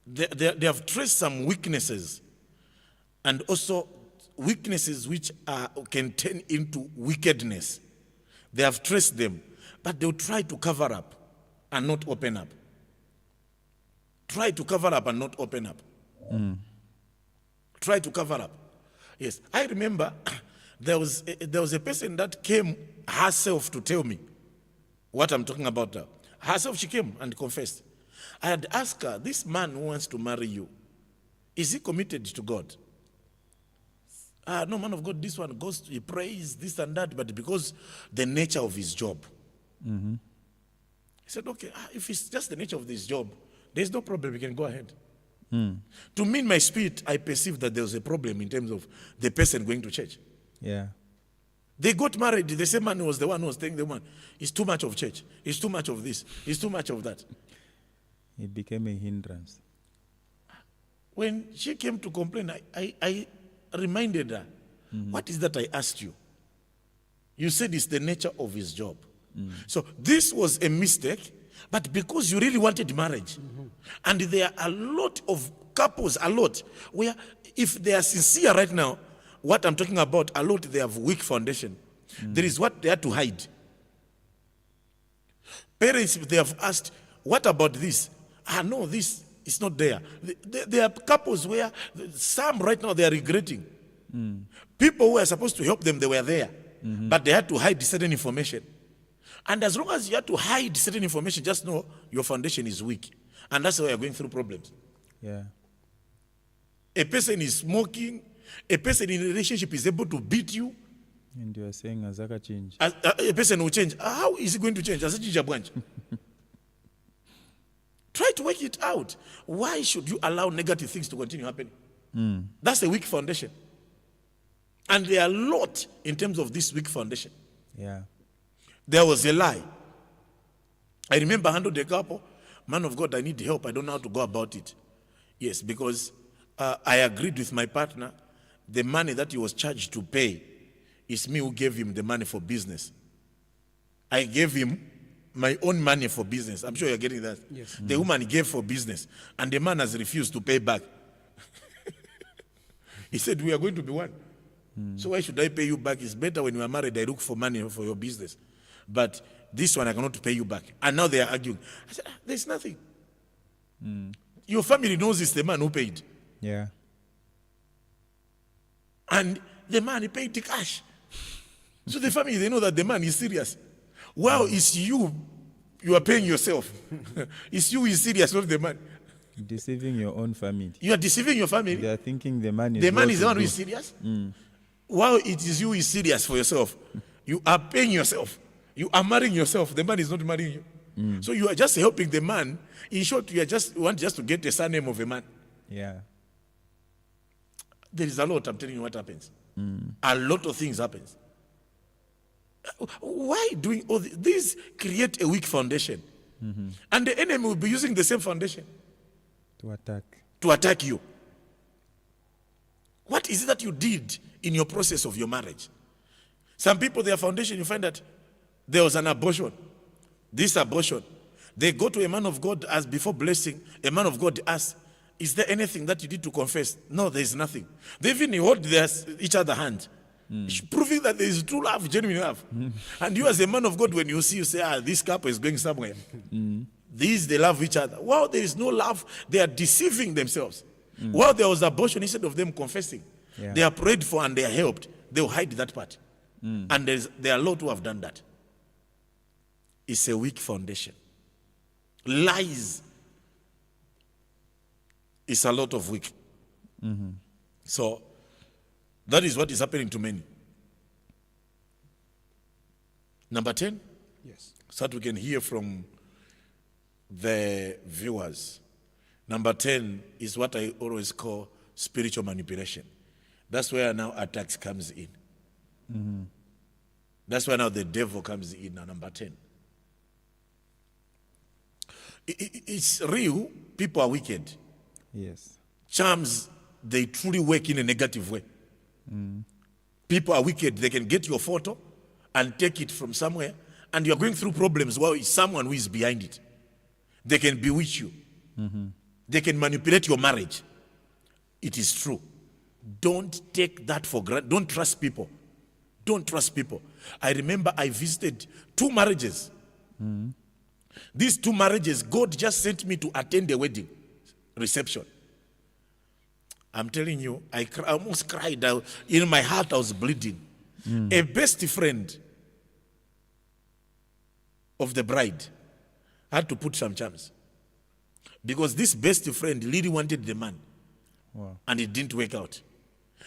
they have traced some weaknesses, and also weaknesses which can turn into wickedness. They have traced them, but they'll try to cover up and not open up. Try to cover up and not open up. Try to cover up. Yes, I remember there was a person that came herself to tell me what I'm talking about now. Herself, she came and confessed. I had asked her, this man who wants to marry you, is he committed to God? No, man of God, this one goes, he prays, this and that, but because the nature of his job. He said, okay, if it's just the nature of this job, there's no problem, we can go ahead. To me, in my spirit, I perceived that there was a problem in terms of the person going to church. Yeah. They got married, the same man was the one who was telling the woman, it's too much of church, it's too much of this, it's too much of that. It became a hindrance. When she came to complain, I reminded her, what is that I asked you? You said it's the nature of his job. So this was a mistake, but because you really wanted marriage, and there are a lot of couples, where if they are sincere right now, what I'm talking about, a lot, they have weak foundation. There is what they had to hide. Parents, they have asked, what about this? No, this is not there. There are couples where some right now they are regretting. People who are supposed to help them, they were there, but they had to hide certain information. And as long as you have to hide certain information, just know your foundation is weak. And that's why you're going through problems. Yeah. A person is smoking, a person in a relationship is able to beat you. And you are saying Azaka change. A person will change. How is he going to change? As a ginger branch. Try to work it out. Why should you allow negative things to continue happening? That's a weak foundation. And there are a lot in terms of this weak foundation. Yeah. There was a lie. I remember I handled a couple. Man of God, I need help. I don't know how to go about it. Yes, because I agreed with my partner. The money that he was charged to pay is me who gave him the money for business. I gave him my own money for business. I'm sure you're getting that. Yes. The woman gave for business, and the man has refused to pay back. He said, we are going to be one. So why should I pay you back? It's better when you are married, I look for money for your business. But this one, I cannot pay you back. And now they are arguing. I said, there's nothing. Your family knows it's the man who paid. Yeah. And the man, he paid the cash. So the family, they know that the man is serious. Well, it's you are paying yourself. It's you who is serious, not the man. Deceiving your own family. You are deceiving your family. They are thinking the man is The man what is to the one who do. is serious. While it is you who is serious for yourself. You are paying yourself. You are marrying yourself. The man is not marrying you. So you are just helping the man. In short, you want just to get the surname of a man. Yeah. There is a lot, I'm telling you what happens. A lot of things happens. Why doing all this? These create a weak foundation. And the enemy will be using the same foundation. To attack. To attack you. What is it that you did in your process of your marriage? Some people, their foundation, you find that there was an abortion. This abortion. They go to a man of God as before blessing. A man of God asks, is there anything that you did to confess? No, there is nothing. They even hold each other's hand, proving that there is true love, genuine love. And you as a man of God, when you see, you say, this couple is going somewhere. These, they love each other. While there is no love, they are deceiving themselves. While there was abortion, instead of them confessing, they are prayed for and they are helped. They will hide that part. And there are a lot who have done that. It's a weak foundation. Lies. It's a lot of weak. So that is what is happening to many. Number 10. Yes. So that we can hear from the viewers. Number 10 is what I always call spiritual manipulation. That's where now attacks comes in. That's where now the devil comes in, number 10. It's real, people are wicked. Yes. Charms, they truly work in a negative way. People are wicked, they can get your photo and take it from somewhere, and you're going through problems while it's someone who is behind it. They can bewitch you. They can manipulate your marriage. It is true. Don't take that for granted. Don't trust people. Don't trust people. I remember I visited 2 marriages. These 2 marriages, God just sent me to attend a wedding reception. I'm telling you, I almost cried out. In my heart, I was bleeding. A best friend of the bride had to put some charms. Because this best friend really wanted the man. Wow. And it didn't work out.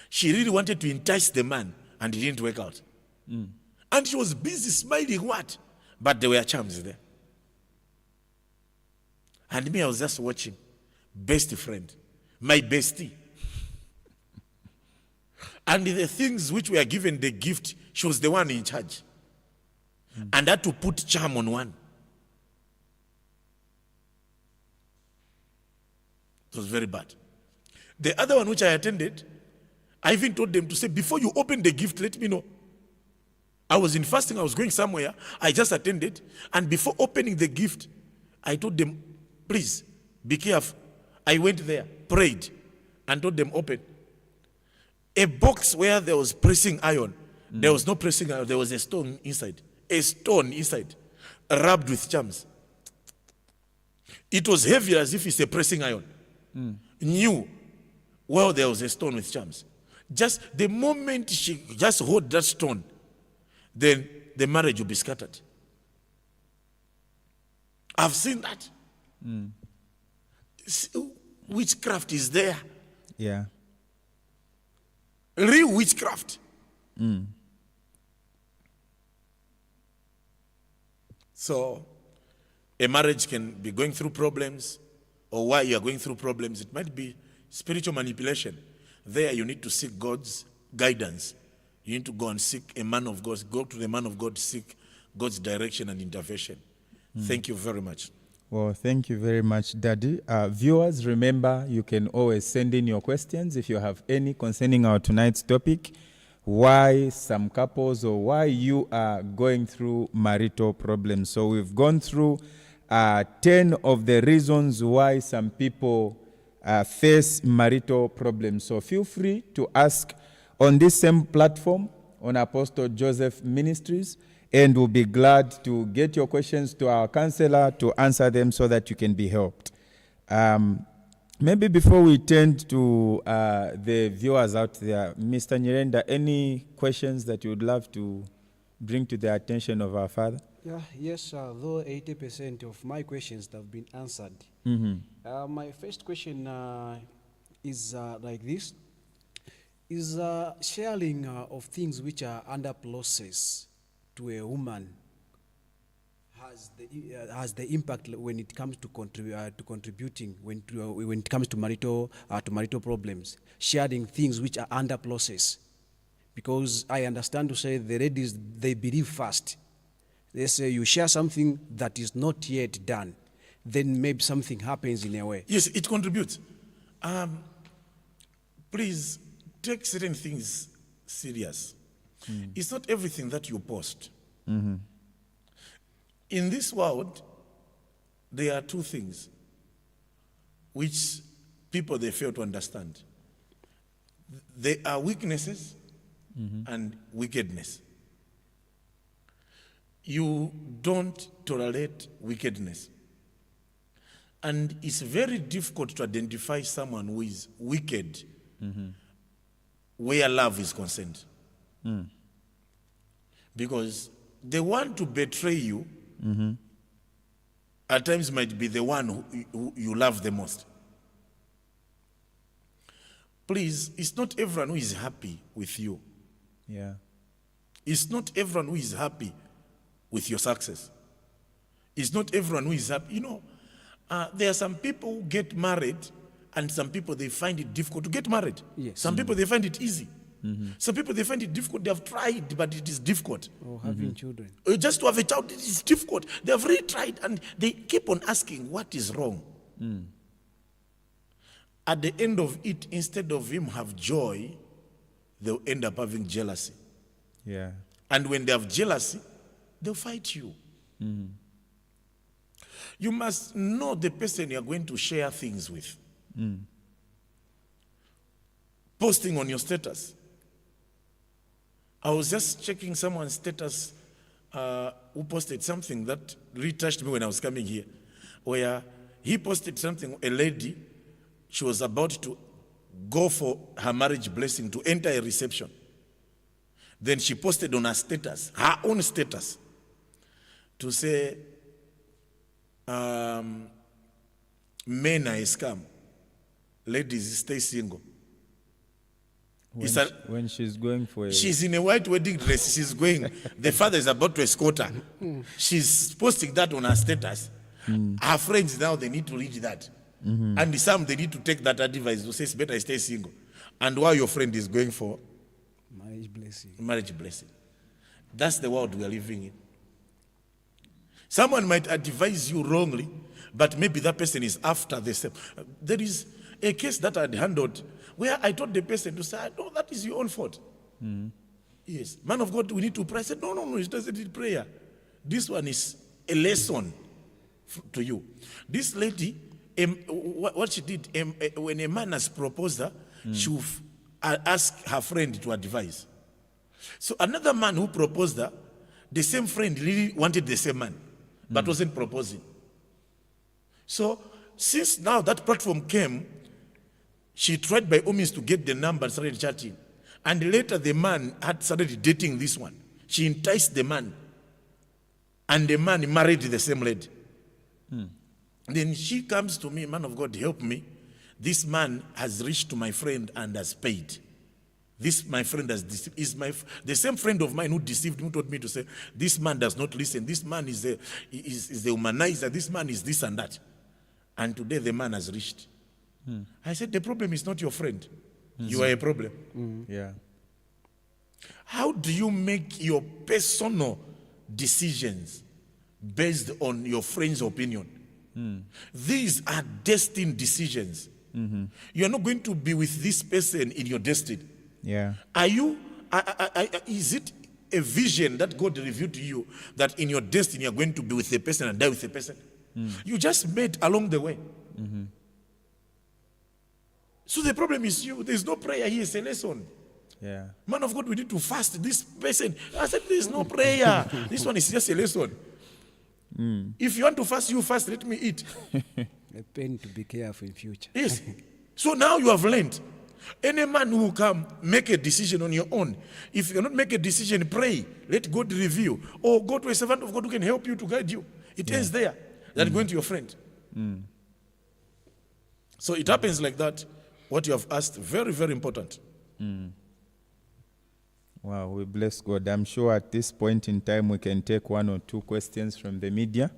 She really wanted to entice the man, and it didn't work out. And she was busy smiling, what? But there were charms there. And me, I was just watching. Best friend. My bestie. And the things which were given the gift, she was the one in charge. And had to put charm on one. It was very bad. The other one which I attended, I even told them to say, before you open the gift, let me know. I was in fasting, I was going somewhere, I just attended, and before opening the gift, I told them, please, be careful. I went there, prayed, and told them, open. A box where there was pressing iron. There was no pressing iron, there was a stone inside. A stone inside, rubbed with charms. It was heavy as if it's a pressing iron. New. Well, there was a stone with charms. Just the moment she just hold that stone, then the marriage will be scattered. I've seen that. Witchcraft is there. Yeah. Real witchcraft. So, a marriage can be going through problems, or while you are going through problems, it might be spiritual manipulation. There you need to seek God's guidance. You need to go and seek a man of God. Go to the man of God, seek God's direction and intervention. Thank you very much. Well, thank you very much, Daddy. Viewers, remember, you can always send in your questions if you have any concerning our tonight's topic, why some couples or why you are going through marital problems. So we've gone through 10 of the reasons why some people face marital problems. So feel free to ask on this same platform on Apostle Joseph Ministries, and we'll be glad to get your questions to our counselor to answer them so that you can be helped. Maybe before we turn to the viewers out there, Mr. Nyirenda, any questions that you would love to bring to the attention of our father? Yes, though 80% of my questions have been answered. My first question is like this. Is sharing of things which are under process to a woman has the impact when it comes to contributing when it comes to marital problems, sharing things which are under process? Because I understand to say the ladies, they believe first. They say you share something that is not yet done. then maybe something happens in a way. Yes, it contributes. Please take certain things serious. It's not everything that you post. In this world, there are two things which people they fail to understand. They are weaknesses and wickedness. You don't tolerate wickedness. And it's very difficult to identify someone who is wicked where love is concerned. Because the one to betray you at times might be the one who you love the most. Please, it's not everyone who is happy with you. Yeah. It's not everyone who is happy with your success. It's not everyone who is happy. You know, there are some people who get married and some people, they find it difficult to get married. Yes. Some people, they find it easy. Some people, they find it difficult. They have tried, but it is difficult. Or having children. Just to have a child, it is difficult. They have really tried and they keep on asking, what is wrong? At the end of it, instead of him have joy, they'll end up having jealousy. Yeah. And when they have jealousy, they'll fight you. You must know the person you are going to share things with. Posting on your status. I was just checking someone's status who posted something that really touched me when I was coming here, where he posted something, a lady, she was about to go for her marriage blessing, to enter a reception. Then she posted on her status, her own status, to say, men are a scam. Ladies, stay single. When she's going for a... She's in a white wedding dress. She's going. The father is about to escort her. She's posting that on her status. Her friends now, they need to read that. And some, they need to take that advice to say, it's better stay single. And while your friend is going for marriage blessing. That's the world we are living in. Someone might advise you wrongly, but maybe that person is after the same. There is a case that I had handled where I told the person to say, no, that is your own fault. Yes. Man of God, we need to pray. I said, no, it doesn't need prayer. This one is a lesson to you. This lady, what she did, when a man has proposed her, she will ask her friend to advise. So another man who proposed her, the same friend really wanted the same man, but wasn't proposing. So since now that platform came, she tried by all means to get the number and started chatting. And later the man had started dating this one. She enticed the man. And the man married the same lady. Then she comes to me, man of God, help me. This man has reached to my friend and has paid. This my friend has deceived. The same friend of mine who deceived me told me to say, this man does not listen. This man is the humanizer. This man is this and that. And today the man has reached. I said, the problem is not your friend. You are a problem. Yeah. How do you make your personal decisions based on your friend's opinion? These are destined decisions. You are not going to be with this person in your destiny. Yeah. Are you? Is it a vision that God revealed to you that in your destiny you are going to be with a person and die with a person? You just met along the way. So the problem is you. There's no prayer here. It's a lesson. Yeah. Man of God, we need to fast. This person, I said, there's no prayer. This one is just a lesson. If you want to fast, you fast. Let me eat. A pain to be careful in future. Yes. So now you have learned. Any man who will come, make a decision on your own. If you cannot make a decision, pray. Let God reveal. Or go to a servant of God who can help you to guide you. It ends there. Than going to your friend. So it happens like that. What you have asked, very, very important. Wow, we bless God. I'm sure at this point in time we can take one or two questions from the media.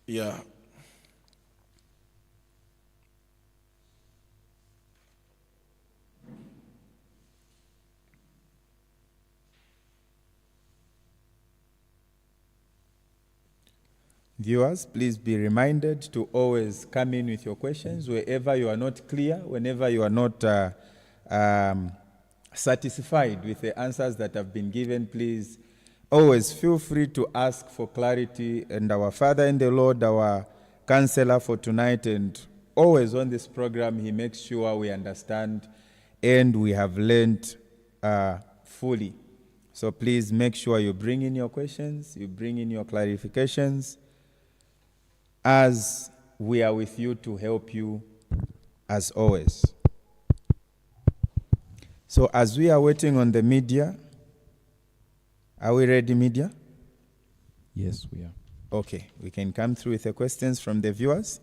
Yeah. Viewers, please be reminded to always come in with your questions wherever you are not clear, whenever you are not satisfied with the answers that have been given. Please always feel free to ask for clarity. And our Father in the Lord, our counselor for tonight, and always on this program, he makes sure we understand and we have learned fully. So please make sure you bring in your questions, you bring in your clarifications, as we are with you to help you as always. So as we are waiting on the media, are we ready, media? Yes, we are. Okay, we can come through with the questions from the viewers.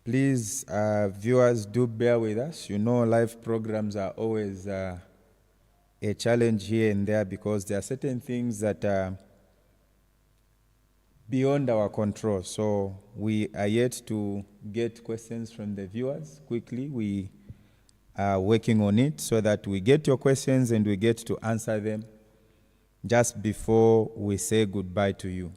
Please, viewers, do bear with us. You know, live programs are always a challenge here and there because there are certain things that are beyond our control. So we are yet to get questions from the viewers quickly. We are working on it so that we get your questions and we get to answer them just before we say goodbye to you.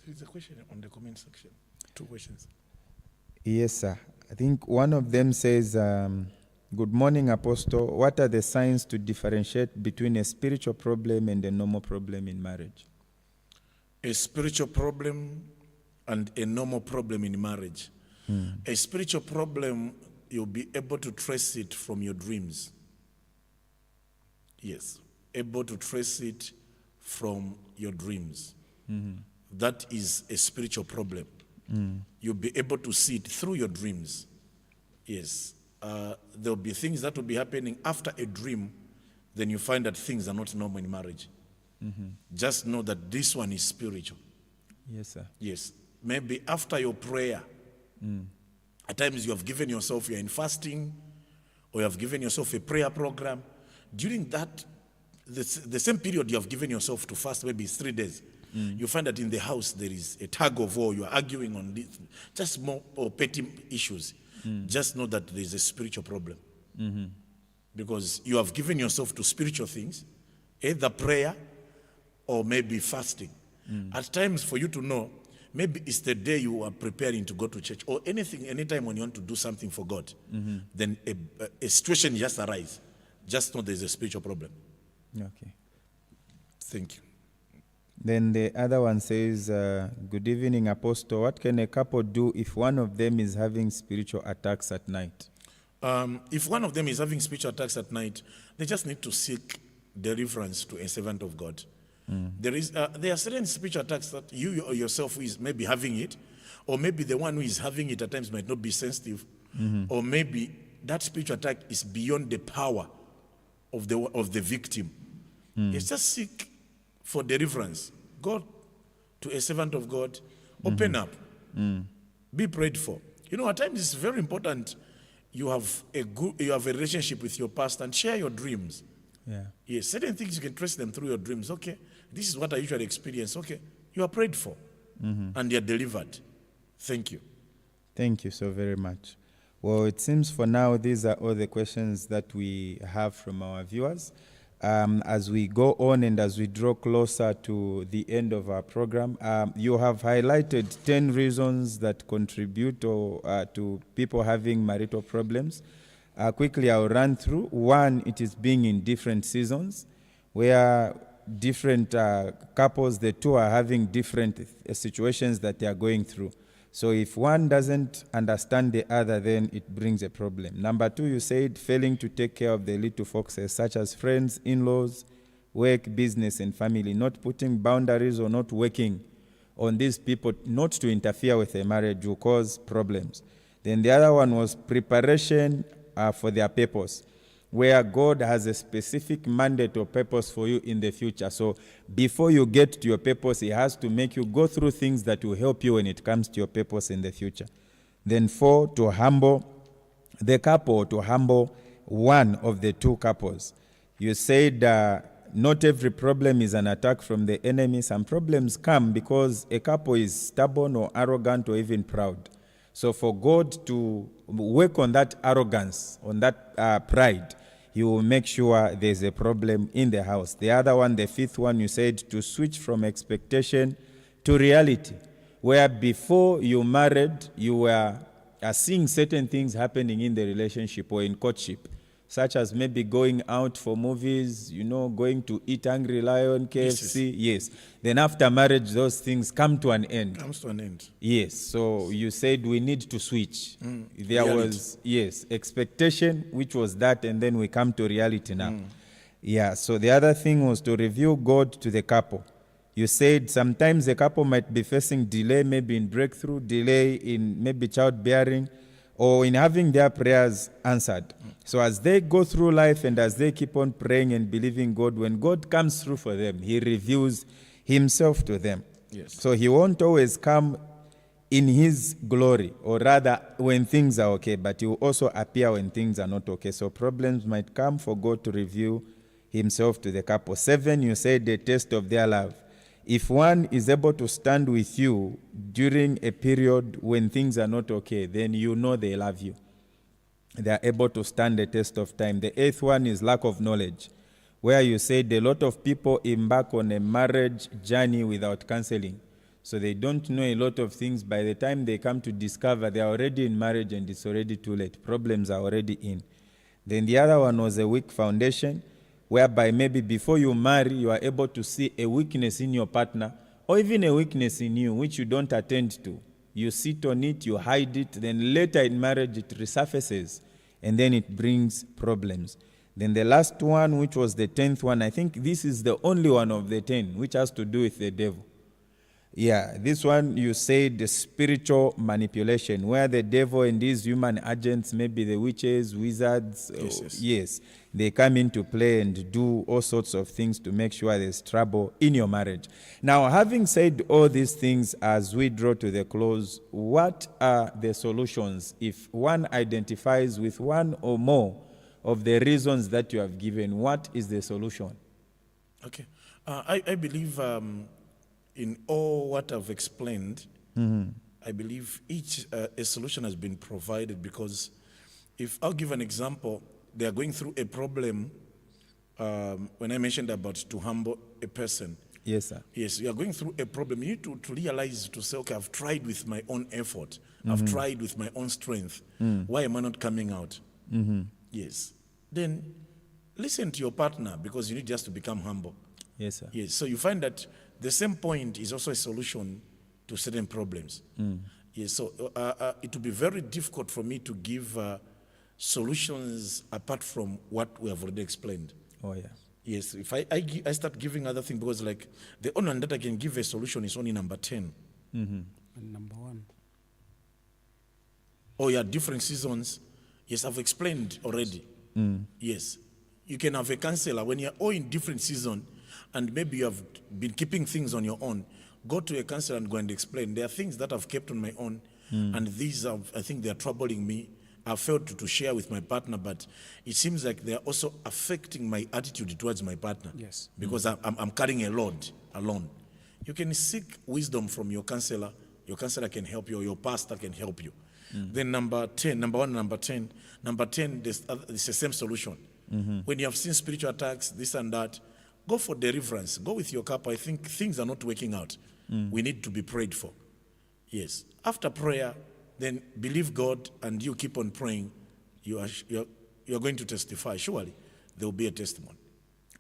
There is a question on the comment section. 2 questions. Yes, sir. I think one of them says, good morning, Apostle. What are the signs to differentiate between a spiritual problem and a normal problem in marriage? A spiritual problem and a normal problem in marriage. A spiritual problem, you'll be able to trace it from your dreams. Yes, able to trace it from your dreams. That is a spiritual problem. You'll be able to see it through your dreams. Yes. There'll be things that will be happening after a dream, then you find that things are not normal in marriage. Just know that this one is spiritual. Yes, sir. Yes. Maybe after your prayer, at times you have given yourself, you're in fasting, or you have given yourself a prayer program. During that, the same period you have given yourself to fast, maybe it's 3 days, you find that in the house there is a tug of war, you are arguing on this, just more or petty issues. Just know that there is a spiritual problem. Because you have given yourself to spiritual things, either prayer or maybe fasting. At times for you to know, maybe it's the day you are preparing to go to church or anything, anytime when you want to do something for God, then a situation just arises. Just know there's a spiritual problem. Okay. Thank you. Then the other one says, good evening, Apostle. What can a couple do if one of them is having spiritual attacks at night? If one of them is having spiritual attacks at night, they just need to seek deliverance to a servant of God. There are certain spiritual attacks that you yourself is maybe having it, or maybe the one who is having it at times might not be sensitive, or maybe that spiritual attack is beyond the power of the victim. It's just seek for deliverance. Go to a servant of God, open up, be prayed for. You know, at times it's very important you have a relationship with your pastor and share your dreams. Yeah. Yes, certain things you can trace them through your dreams. Okay, this is what I usually experience. Okay, you are prayed for and you are delivered. Thank you. Thank you so very much. Well, it seems for now these are all the questions that we have from our viewers. As we go on and as we draw closer to the end of our program, you have highlighted 10 reasons that contribute to people having marital problems. Quickly, I'll run through. One, it is being in different seasons, where different couples, the two are having different situations that they are going through. So if one doesn't understand the other, then it brings a problem. Number two, you said failing to take care of the little foxes, such as friends, in-laws, work, business, and family, not putting boundaries or not working on these people not to interfere with a marriage will cause problems. Then the other one was preparation for their purpose, where God has a specific mandate or purpose for you in the future. So before you get to your purpose, He has to make you go through things that will help you when it comes to your purpose in the future. Then 4, to humble the couple, to humble one of the two couples. You said not every problem is an attack from the enemy. Some problems come because a couple is stubborn or arrogant or even proud. So for God to work on that arrogance, on that pride, He will make sure there's a problem in the house. The other one, the 5th one, you said to switch from expectation to reality, where before you married, you were seeing certain things happening in the relationship or in courtship, such as maybe going out for movies, going to eat Hungry Lion, KFC. Yes. Then after marriage, those things come to an end. Comes to an end. Yes. So you said we need to switch. There Reality. was, yes, expectation, which was that, and then we come to reality now. Yeah. So the other thing was to reveal God to the couple. You said sometimes the couple might be facing delay, maybe in breakthrough, delay in maybe childbearing, or in having their prayers answered. So as they go through life and as they keep on praying and believing God, when God comes through for them, He reveals Himself to them. Yes. So He won't always come in His glory, or rather when things are okay, but He will also appear when things are not okay. So problems might come for God to reveal Himself to the couple. 7, you said the test of their love. If one is able to stand with you during a period when things are not okay, then you know they love you. They are able to stand the test of time. The 8th one is lack of knowledge, where you said a lot of people embark on a marriage journey without counseling. So they don't know a lot of things. By the time they come to discover, they are already in marriage and it's already too late. Problems are already in. Then the other one was a weak foundation, whereby maybe before you marry, you are able to see a weakness in your partner or even a weakness in you, which you don't attend to. You sit on it, you hide it, then later in marriage it resurfaces, and then it brings problems. Then the last one, which was the 10th one, I think this is the only one of the 10, which has to do with the devil. Yeah, this one you say the spiritual manipulation, where the devil and these human agents, maybe the witches, wizards, yes, they come into play and do all sorts of things to make sure there's trouble in your marriage. Now, having said all these things, as we draw to the close, what are the solutions if one identifies with one or more of the reasons that you have given? What is the solution? Okay. I believe in all what I've explained, I believe each a solution has been provided, because if I'll give an example, they are going through a problem when I mentioned about to humble a person. Yes, sir. Yes, you are going through a problem. You need to realize, to say, okay, I've tried with my own effort. I've tried with my own strength. Why am I not coming out? Yes. Then listen to your partner, because you need just to become humble. Yes, sir. Yes, so you find that the same point is also a solution to certain problems. Yes, so it will be very difficult for me to give solutions apart from what we have already explained. Oh, yeah. Yes, if I start giving other things, because like the only one that I can give a solution is only number 10. And number 1. Oh yeah, different seasons. Yes, I've explained already. Yes, you can have a counselor when you're all in different season, and maybe you have been keeping things on your own. Go to a counselor and go and explain. There are things that I've kept on my own, and these are, I think they are troubling me. I've failed to share with my partner, but it seems like they are also affecting my attitude towards my partner. Yes. Because I'm carrying a load alone. You can seek wisdom from your counselor. Your counselor can help you, or your pastor can help you. Then number 10, number 1, number 10. Number 10, it's the same solution. When you have seen spiritual attacks, this and that, go for deliverance. Go with your couple. I think things are not working out. We need to be prayed for. Yes. After prayer, then believe God and you keep on praying. You are going to testify. Surely there will be a testimony.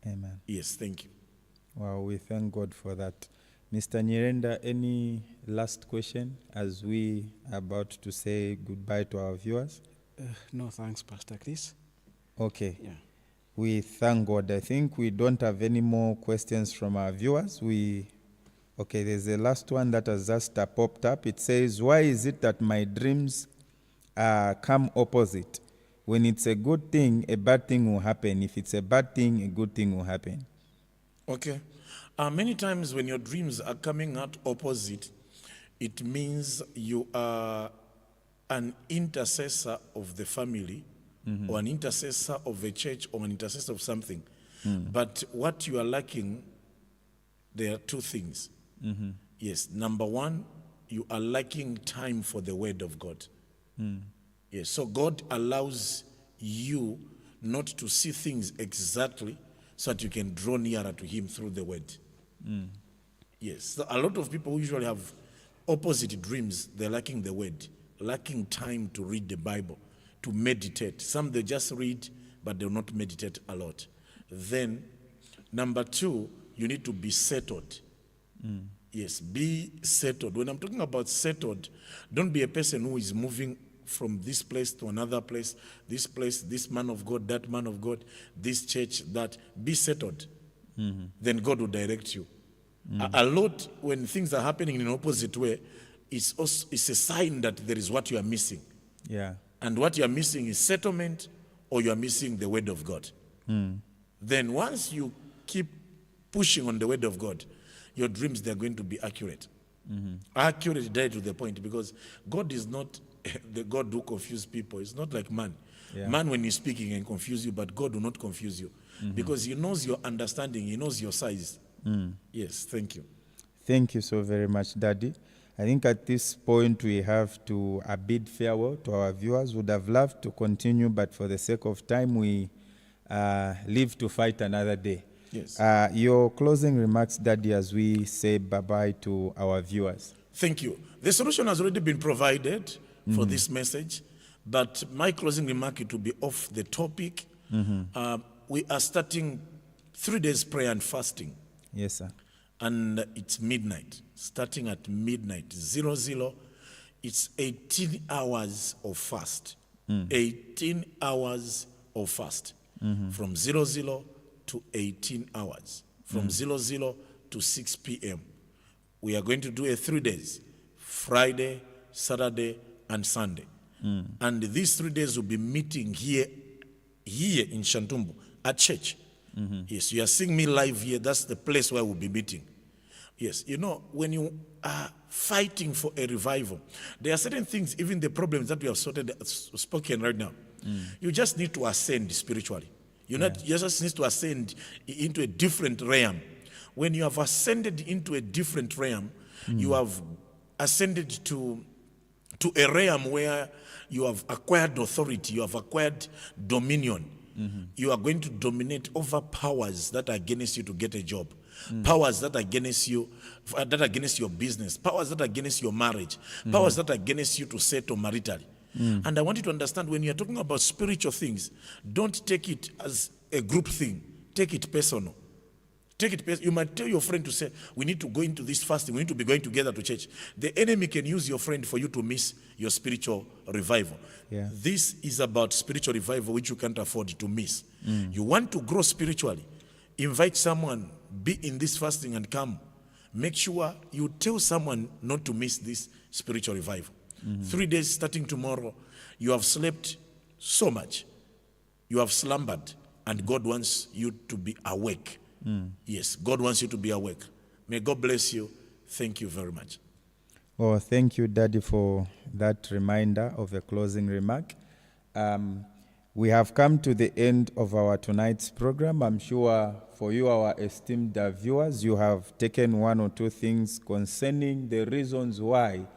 Amen. Yes, thank you. Wow, we thank God for that. Mr. Nyirenda, any last question as we are about to say goodbye to our viewers? No, thanks, Pastor Chris. Okay. Yeah. We thank God. I think we don't have any more questions from our viewers. Okay, there's the last one that has just popped up. It says, why is it that my dreams come opposite? When it's a good thing, a bad thing will happen. If it's a bad thing, a good thing will happen. Okay. Many times when your dreams are coming out opposite, it means you are an intercessor of the family, or an intercessor of a church, or an intercessor of something. But what you are lacking, there are two things. Yes, number one, you are lacking time for the word of God. Yes, so God allows you not to see things exactly so that you can draw nearer to him through the word. Yes, so a lot of people usually have opposite dreams. They're lacking the word, lacking time to read the Bible, to meditate. Some they just read, but they'll not meditate a lot. Then, number two, you need to be settled. Yes, be settled. When I'm talking about settled, don't be a person who is moving from this place to another place, this man of God, that man of God, this church, that. Be settled. Then God will direct you. A lot, when things are happening in an opposite way, it's a sign that there is what you are missing. Yeah. And what you are missing is settlement, or you are missing the word of God. Then once you keep pushing on the word of God, your dreams, they're going to be accurate. Accurate, direct to the point, because God is not the God who confuses people. It's not like man. Yeah. Man, when he's speaking, can confuse you, but God will not confuse you, because he knows your understanding, he knows your size. Yes, thank you. Thank you so very much, Daddy. I think at this point we have to bid farewell to our viewers. Would have loved to continue, but for the sake of time, we live to fight another day. Yes. Your closing remarks, Daddy, as we say bye-bye to our viewers. Thank you. The solution has already been provided for this message, but my closing remark, it will be off the topic. We are starting 3 days prayer and fasting, Yes, sir. and it's midnight, starting at midnight, 00. It's 18 hours of fast, 18 hours of fast, from 00 to 18 hours, from 00 to 6 p.m. We are going to do a 3 days, Friday, Saturday, and Sunday. And these 3 days will be meeting here in Shantumbu at church. Yes, you are seeing me live here. That's the place where we'll be meeting. Yes, you know, when you are fighting for a revival, there are certain things, even the problems that we have spoken right now, you just need to ascend spiritually. You just need to ascend into a different realm. When you have ascended into a different realm, you have ascended to a realm where you have acquired authority, you have acquired dominion. You are going to dominate over powers that are against you to get a job, powers that are against you, that are against your business, powers that are against your marriage, powers that are against you to settle maritally. And I want you to understand, when you're talking about spiritual things, don't take it as a group thing. Take it personal. Take it personal. You might tell your friend to say, we need to go into this fasting. We need to be going together to church. The enemy can use your friend for you to miss your spiritual revival. Yeah. This is about spiritual revival, which you can't afford to miss. You want to grow spiritually, invite someone, be in this fasting and come. Make sure you tell someone not to miss this spiritual revival. 3 days starting tomorrow, you have slept so much. You have slumbered, and God wants you to be awake. Yes, God wants you to be awake. May God bless you. Thank you very much. Well, thank you, Daddy, for that reminder of a closing remark. We have come to the end of our tonight's program. I'm sure for you, our esteemed viewers, you have taken one or two things concerning the reasons why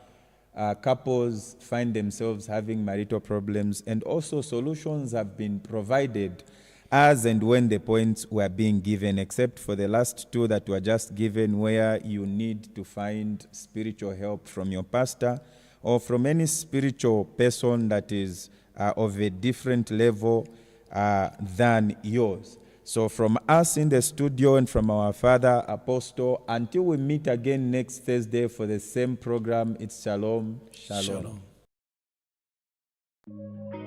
couples find themselves having marital problems, and also solutions have been provided as and when the points were being given, except for the last two that were just given, where you need to find spiritual help from your pastor or from any spiritual person that is of a different level than yours. So from us in the studio and from our Father Apostle, until we meet again next Thursday for the same program, it's Shalom, Shalom. Shalom.